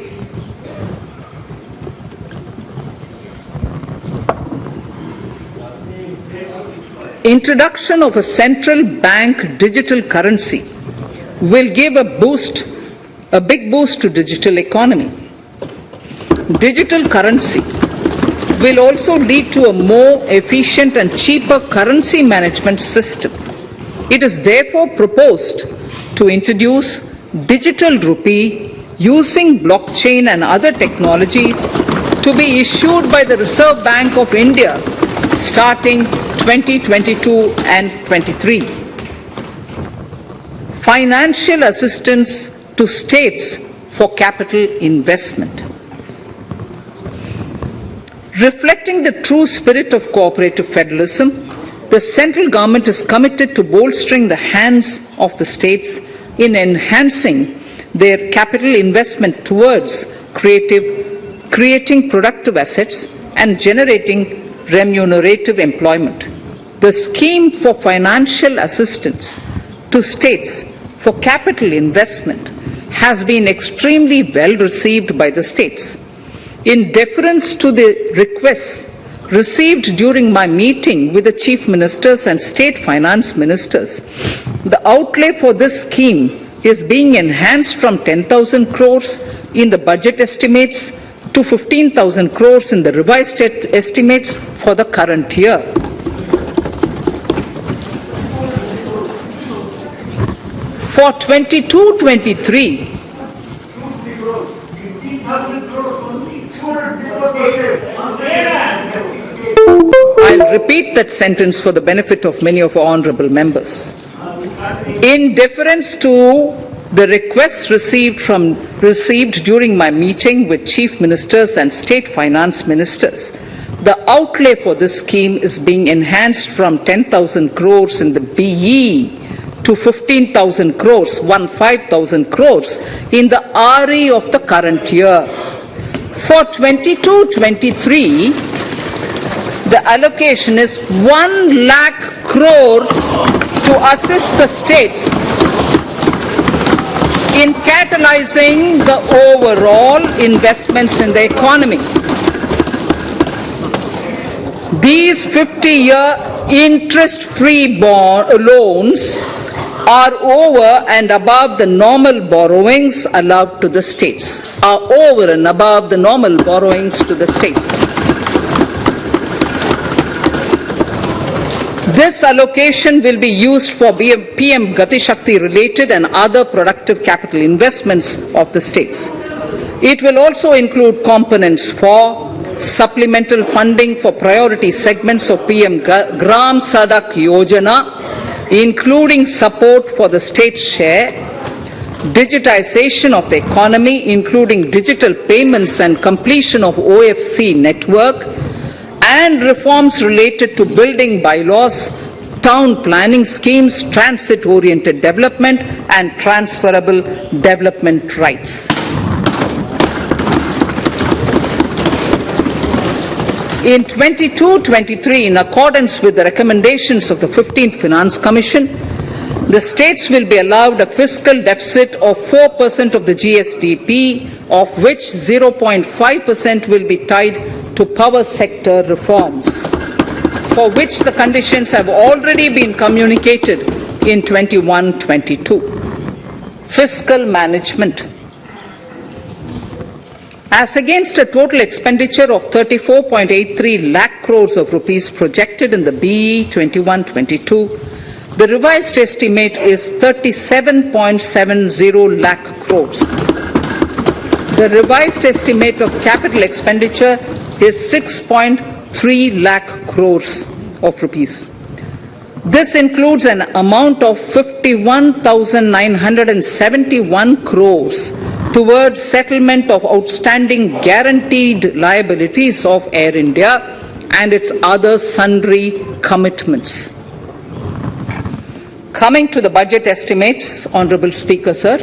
Introduction of a central bank digital currency will give a big boost to digital economy. Digital currency will also lead to a more efficient and cheaper currency management system. It is therefore proposed to introduce digital rupee using blockchain and other technologies to be issued by the Reserve Bank of India starting 2022 and 23. Financial assistance to states for capital investment. Reflecting the true spirit of cooperative federalism, the central government is committed to bolstering the hands of the states in enhancing their capital investment towards creating productive assets and generating remunerative employment. The scheme for financial assistance to states for capital investment has been extremely well received by the states. In deference to the requests received during my meeting with the chief ministers and state finance ministers, the outlay for this scheme is being enhanced from 10,000 crores in the budget estimates to 15,000 crores in the revised estimates for the current year. For 22-23, I'll repeat that sentence for the benefit of many of our honorable members. In deference to the requests received during my meeting with chief ministers and state finance ministers, the outlay for this scheme is being enhanced from 10,000 crores in the BE to 15,000 crores, 15,000 crores in the RE of the current year. For 22-23, the allocation is 1 lakh crores to assist the states in catalyzing the overall investments in the economy. These 50-year interest-free loans are over and above the normal borrowings allowed to the states, This allocation will be used for PM Gati Shakti related and other productive capital investments of the states. It will also include components for supplemental funding for priority segments of PM Gram Sadak Yojana, including support for the state share, digitization of the economy, including digital payments and completion of OFC network, and reforms related to building bylaws, town planning schemes, transit-oriented development, and transferable development rights. In 22-23, in accordance with the recommendations of the 15th Finance Commission, the states will be allowed a fiscal deficit of 4% of the GSDP, of which 0.5% will be tied to power sector reforms, for which the conditions have already been communicated in 21-22. Fiscal management. As against a total expenditure of 34.83 lakh crores of rupees projected in the BE 21-22, the revised estimate is 37.70 lakh crores. The revised estimate of capital expenditure is 6.3 lakh crores of rupees. This includes an amount of 51,971 crores towards settlement of outstanding guaranteed liabilities of Air India and its other sundry commitments. Coming to the budget estimates, Honourable Speaker, sir,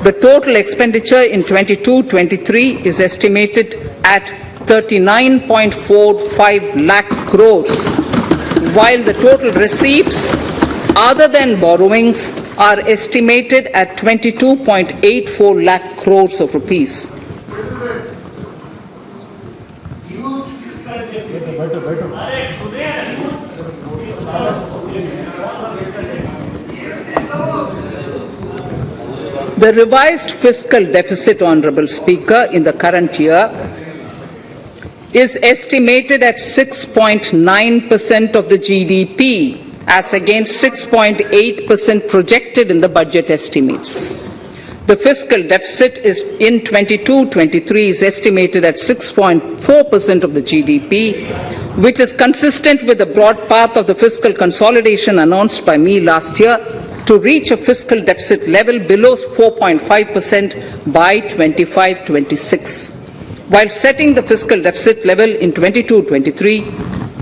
the total expenditure in 22-23 is estimated at 39.45 lakh crores, while the total receipts other than borrowings are estimated at 22.84 lakh crores of rupees. The revised fiscal deficit, Honourable Speaker, in the current year is estimated at 6.9% of the GDP, as against 6.8% projected in the budget estimates. The fiscal deficit is in 22-23 is estimated at 6.4% of the GDP, which is consistent with the broad path of the fiscal consolidation announced by me last year to reach a fiscal deficit level below 4.5% by 25-26. While setting the fiscal deficit level in 22-23,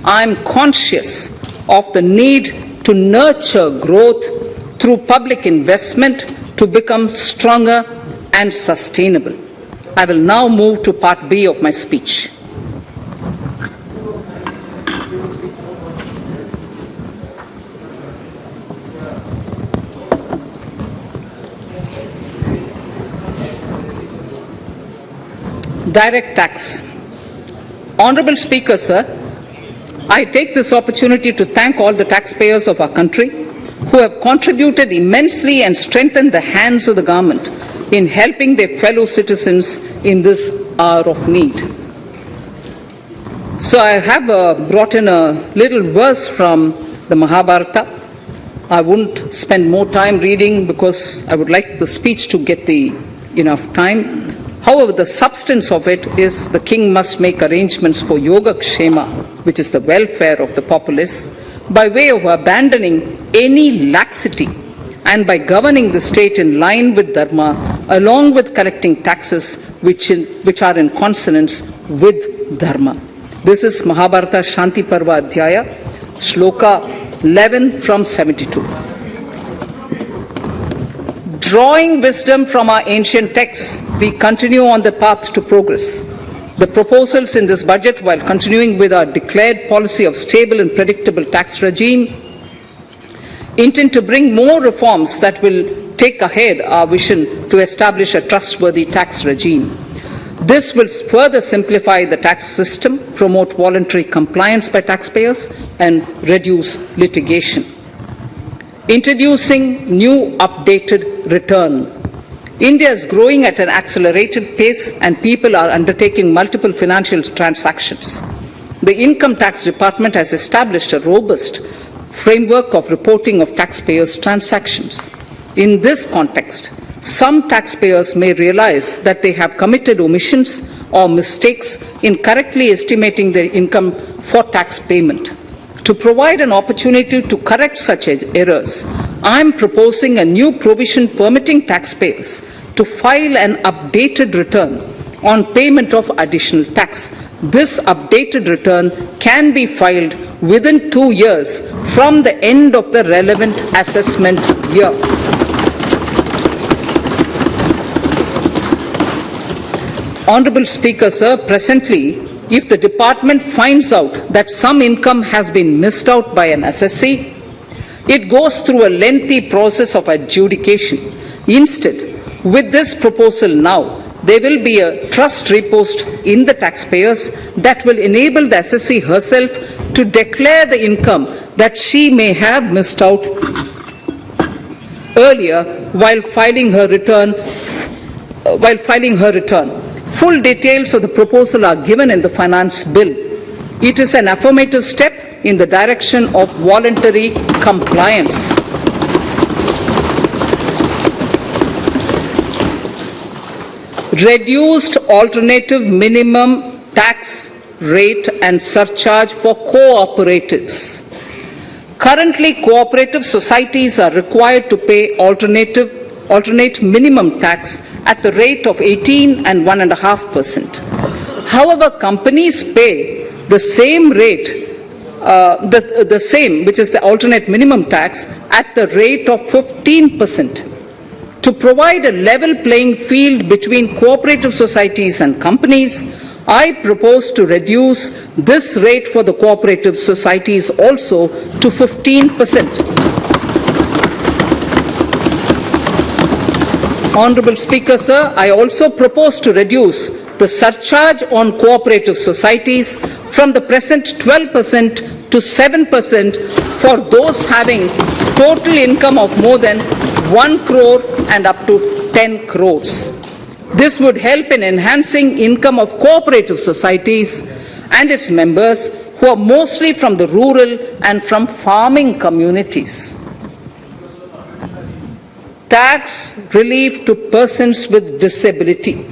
I am conscious of the need to nurture growth through public investment to become stronger and sustainable. I will now move to Part B of my speech. Direct tax. Honourable Speaker, sir, I take this opportunity to thank all the taxpayers of our country who have contributed immensely and strengthened the hands of the government in helping their fellow citizens in this hour of need. So I have brought in a little verse from the Mahabharata. I won't spend more time reading because I would like the speech to get enough time. However, the substance of it is the king must make arrangements for yoga kshema, which is the welfare of the populace, by way of abandoning any laxity and by governing the state in line with dharma, along with collecting taxes which are in consonance with dharma. This is Mahabharata Shanti Parva Adhyaya, Shloka 11 from 72. Drawing wisdom from our ancient texts, we continue on the path to progress. The proposals in this budget, while continuing with our declared policy of stable and predictable tax regime, intend to bring more reforms that will take ahead our vision to establish a trustworthy tax regime. This will further simplify the tax system, promote voluntary compliance by taxpayers, and reduce litigation. Introducing new updated return. India is growing at an accelerated pace and people are undertaking multiple financial transactions. The Income Tax Department has established a robust framework of reporting of taxpayers' transactions. In this context, some taxpayers may realize that they have committed omissions or mistakes in correctly estimating their income for tax payment. To provide an opportunity to correct such errors, I am proposing a new provision permitting taxpayers to file an updated return on payment of additional tax. This updated return can be filed within 2 years from the end of the relevant assessment year. Honourable Speaker, sir, presently, if the department finds out that some income has been missed out by an assessee, it goes through a lengthy process of adjudication. Instead, with this proposal now, there will be a trust repost in the taxpayers that will enable the assessee herself to declare the income that she may have missed out earlier while filing her return. Full details of the proposal are given in the finance bill. It is an affirmative step in the direction of voluntary compliance. Reduced alternative minimum tax rate and surcharge for cooperatives. Currently, cooperative societies are required to pay alternate minimum tax at the rate of 18 and 1.5%. However, companies pay the same rate, the same, which is the alternate minimum tax, at the rate of 15%. To provide a level playing field between cooperative societies and companies, I propose to reduce this rate for the cooperative societies also to 15%. Honourable Speaker, sir, I also propose to reduce the surcharge on cooperative societies from the present 12% to 7% for those having total income of more than 1 crore and up to 10 crores. This would help in enhancing income of cooperative societies and its members who are mostly from the rural and from farming communities. Tax relief to persons with disability.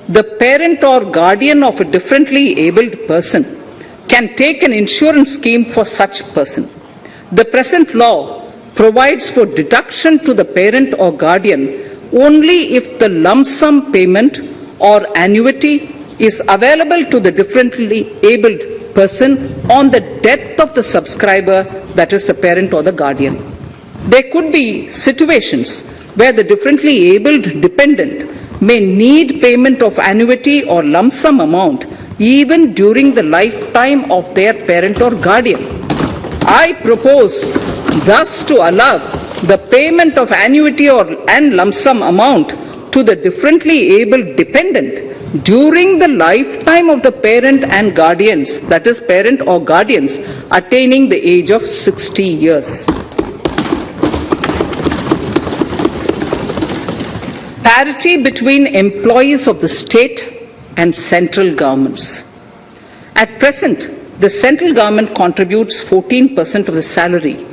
The parent or guardian of a differently abled person can take an insurance scheme for such person. The present law provides for deduction to the parent or guardian only if the lump sum payment or annuity is available to the differently abled person on the death of the subscriber, that is the parent or the guardian. There could be situations where the differently abled dependent may need payment of annuity or lump sum amount even during the lifetime of their parent or guardian. I propose thus to allow the payment of annuity and lump sum amount to the differently abled dependent during the lifetime of the parent and guardians, that is parent or guardians, attaining the age of 60 years. Parity between employees of the state and central governments. At present, the central government contributes 14% of the salary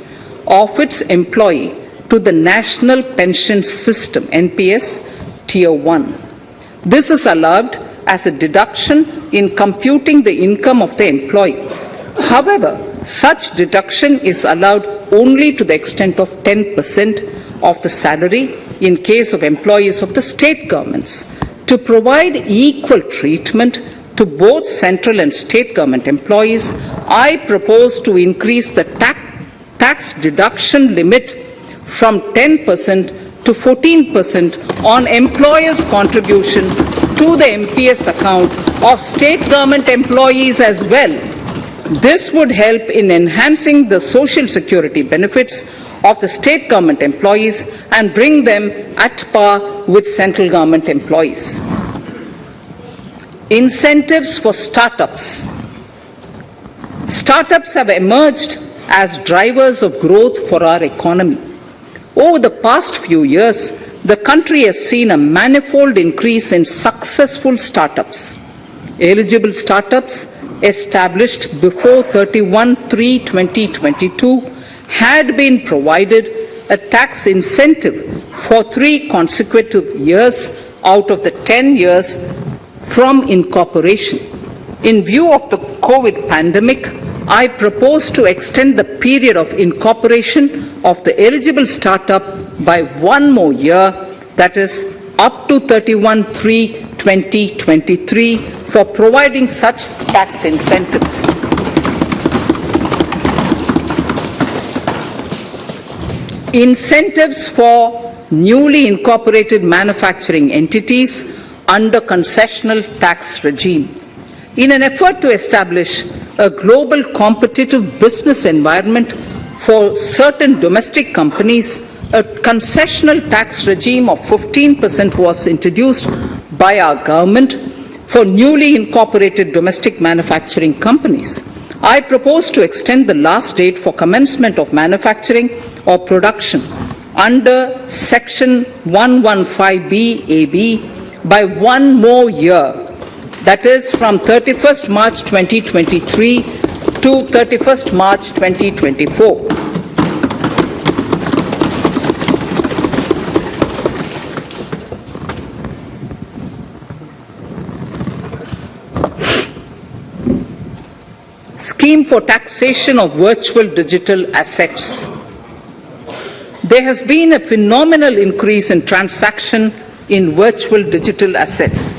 of its employee to the National Pension System, NPS, Tier 1. This is allowed as a deduction in computing the income of the employee. However, such deduction is allowed only to the extent of 10% of the salary in case of employees of the state governments. To provide equal treatment to both central and state government employees, I propose to increase the tax deduction limit from 10% to 14% on employers' contribution to the MPS account of state government employees as well. This would help in enhancing the social security benefits of the state government employees and bring them at par with central government employees. Incentives for startups. Startups have emerged as drivers of growth for our economy. Over the past few years, the country has seen a manifold increase in successful startups. Eligible startups established before 31/3/2022 had been provided a tax incentive for 3 consecutive years out of the 10 years from incorporation. In view of the COVID pandemic, I propose to extend the period of incorporation of the eligible startup by 1 more year, that is up to 31/3/2023, for providing such tax incentives. Incentives for newly incorporated manufacturing entities under concessional tax regime. In an effort to establish a global competitive business environment for certain domestic companies, a concessional tax regime of 15% was introduced by our government for newly incorporated domestic manufacturing companies. I propose to extend the last date for commencement of manufacturing or production under Section 115B(ab) by 1 more year, that is from 31st March 2023 to 31st March 2024. Scheme for taxation of virtual digital assets. There has been a phenomenal increase in transaction in virtual digital assets.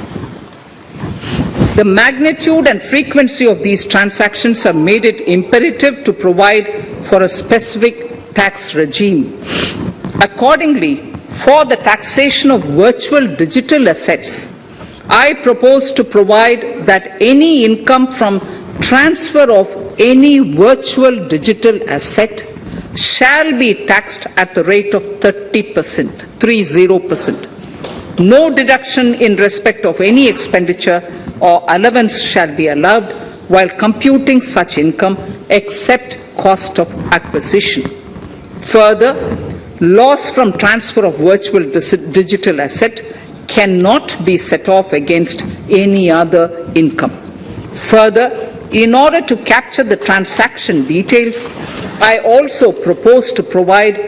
The magnitude and frequency of these transactions have made it imperative to provide for a specific tax regime. Accordingly, for the taxation of virtual digital assets, I propose to provide that any income from transfer of any virtual digital asset shall be taxed at the rate of 30%. No deduction in respect of any expenditure or allowance shall be allowed while computing such income except cost of acquisition. Further, loss from transfer of virtual digital asset cannot be set off against any other income. Further, in order to capture the transaction details, I also propose to provide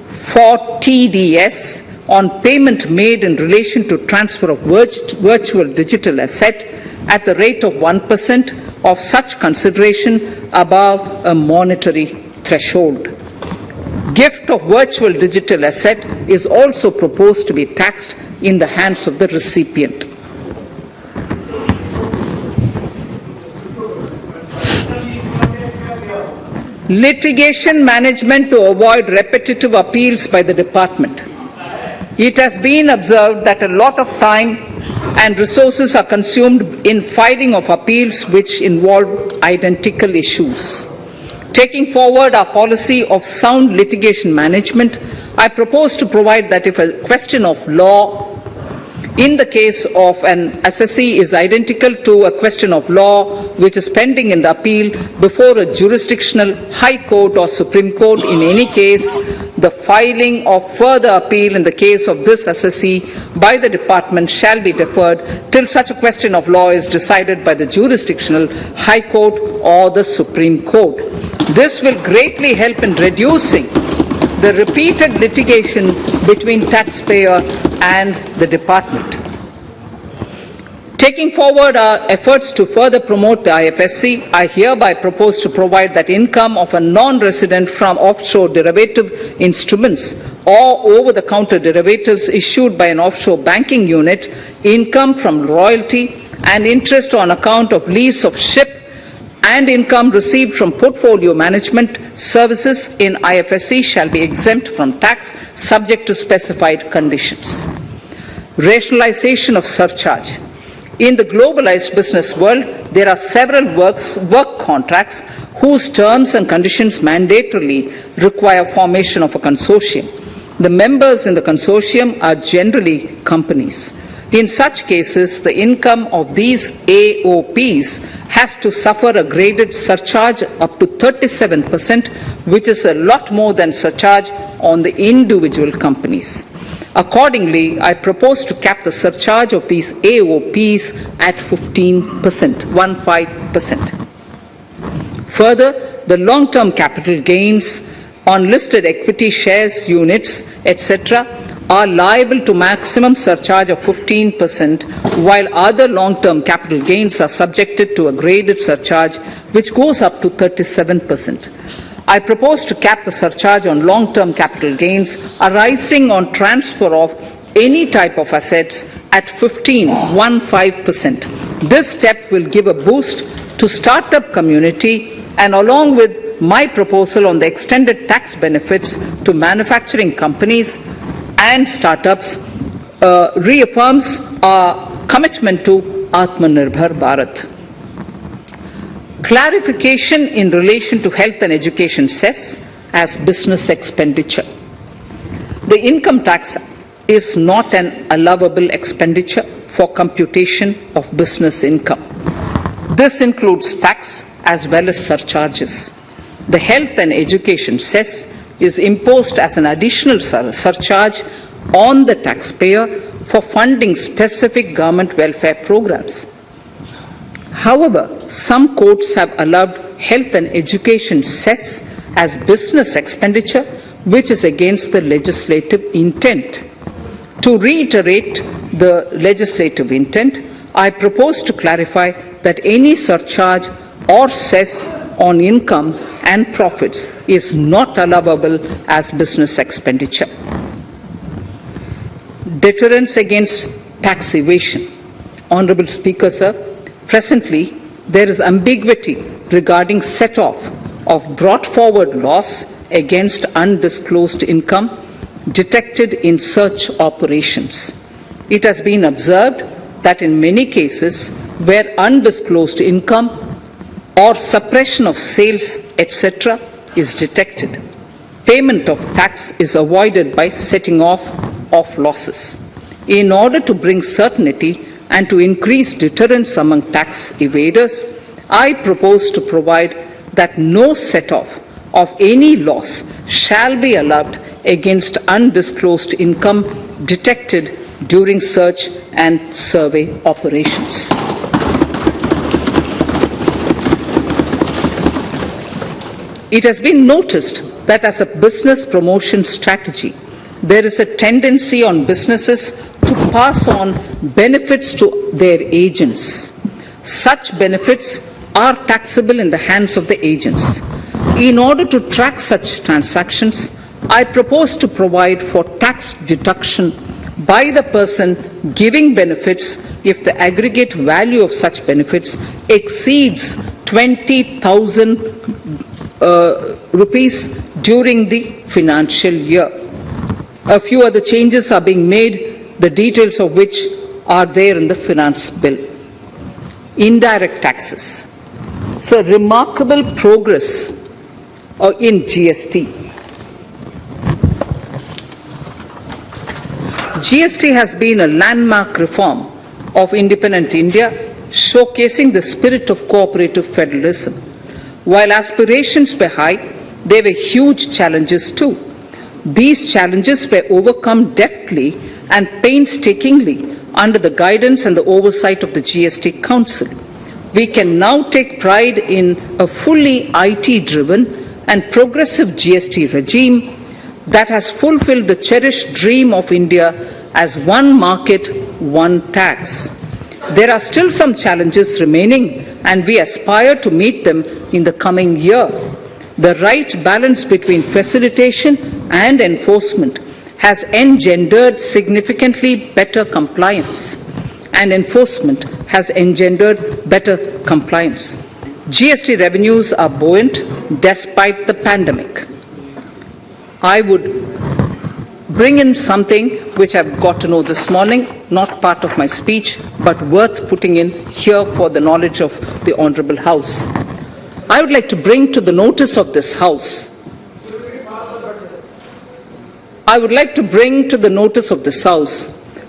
for TDS on payment made in relation to transfer of virtual digital asset at the rate of 1% of such consideration above a monetary threshold. Gift of virtual digital asset is also proposed to be taxed in the hands of the recipient. Litigation management to avoid repetitive appeals by the department. It has been observed that a lot of time and resources are consumed in filing of appeals which involve identical issues. Taking forward our policy of sound litigation management, I propose to provide that if a question of law in the case of an assessee is identical to a question of law which is pending in the appeal before a jurisdictional high court or Supreme Court, in any case, the filing of further appeal in the case of this assessee by the department shall be deferred till such a question of law is decided by the jurisdictional high court or the Supreme Court. This will greatly help in reducing the repeated litigation between taxpayer and the department. Taking forward our efforts to further promote the IFSC, I hereby propose to provide that income of a non-resident from offshore derivative instruments or over-the-counter derivatives issued by an offshore banking unit, income from royalty and interest on account of lease of ship, and income received from portfolio management services in IFSC shall be exempt from tax subject to specified conditions. Rationalization of surcharge. In the globalized business world, there are several work contracts whose terms and conditions mandatorily require formation of a consortium. The members in the consortium are generally companies. In such cases, the income of these AOPs has to suffer a graded surcharge up to 37%, which is a lot more than surcharge on the individual companies. Accordingly, I propose to cap the surcharge of these AOPs at 15%. Further, the long-term capital gains on listed equity shares, units, etc., are liable to maximum surcharge of 15%, while other long-term capital gains are subjected to a graded surcharge which goes up to 37%. I propose to cap the surcharge on long-term capital gains arising on transfer of any type of assets at 15%. This step will give a boost to startup community, and along with my proposal on the extended tax benefits to manufacturing companies and startups, reaffirms our commitment to Atmanirbhar Bharat. Clarification in relation to health and education cess as business expenditure. The income tax is not an allowable expenditure for computation of business income. This includes tax as well as surcharges. The health and education cess is imposed as an additional surcharge on the taxpayer for funding specific government welfare programs. However, some courts have allowed health and education cess as business expenditure, which is against the legislative intent. To reiterate the legislative intent, I propose to clarify that any surcharge or cess on income and profits is not allowable as business expenditure. Deterrence against tax evasion. Honourable Speaker, sir, presently there is ambiguity regarding set-off of brought forward loss against undisclosed income detected in search operations. It has been observed that in many cases where undisclosed income or suppression of sales, etc., is detected, payment of tax is avoided by setting off of losses. In order to bring certainty and to increase deterrence among tax evaders, I propose to provide that no set-off of any loss shall be allowed against undisclosed income detected during search and survey operations. It has been noticed that as a business promotion strategy, there is a tendency on businesses to pass on benefits to their agents. Such benefits are taxable in the hands of the agents. In order to track such transactions, I propose to provide for tax deduction by the person giving benefits if the aggregate value of such benefits exceeds 20,000 rupees during the financial year. A few other changes are being made, the details of which are there in the finance bill. Indirect taxes. So remarkable progress in GST. GST has been a landmark reform of independent India, showcasing the spirit of cooperative federalism. While aspirations were high, there were huge challenges too. These challenges were overcome deftly and painstakingly under the guidance and the oversight of the GST Council. We can now take pride in a fully IT-driven and progressive GST regime that has fulfilled the cherished dream of India as one market, one tax. There are still some challenges remaining, and we aspire to meet them in the coming year. The right balance between facilitation and enforcement has engendered significantly better compliance, and enforcement has engendered better compliance. GST revenues are buoyant despite the pandemic. I would bring in something which I've got to know this morning, not part of my speech, but worth putting in here for the knowledge of the Honourable House. I would like to bring to the notice of this House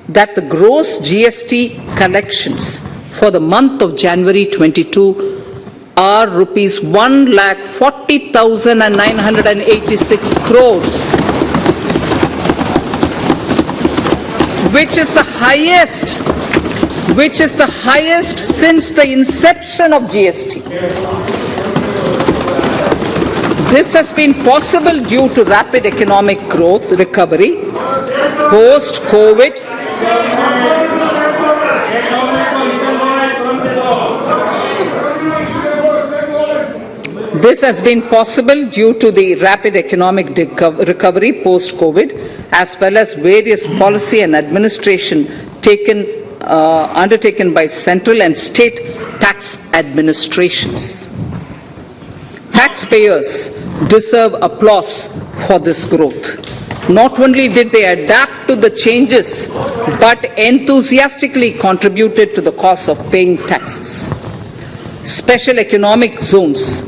that the gross GST collections for the month of January 22 are rupees 1,40,986 crores, which is the highest since the inception of GST. This has been possible due to rapid economic growth, recovery, Post-COVID, this has been possible due to the rapid economic recovery post-COVID, as well as various policy and administration undertaken by central and state tax administrations. Taxpayers deserve applause for this growth. Not only did they adapt to the changes, but enthusiastically contributed to the cost of paying taxes. Special economic zones.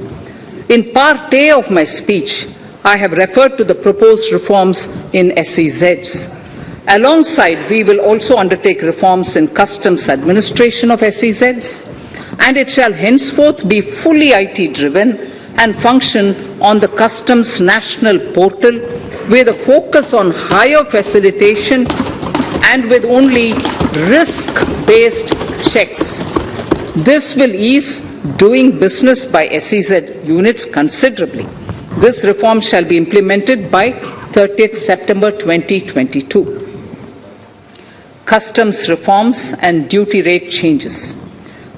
In part A of my speech, I have referred to the proposed reforms in SEZs. Alongside, we will also undertake reforms in customs administration of SEZs, and it shall henceforth be fully IT-driven and function on the customs national portal with a focus on higher facilitation and with only risk-based checks. This will ease doing business by SEZ units considerably. This reform shall be implemented by 30th September 2022. Customs reforms and duty rate changes.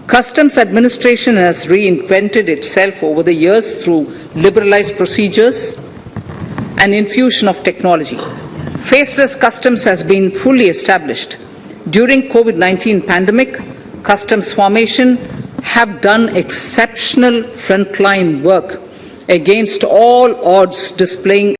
Customs administration has reinvented itself over the years through liberalized procedures and infusion of technology. Faceless customs has been fully established. During COVID-19 pandemic, customs formation have done exceptional frontline work against all odds, displaying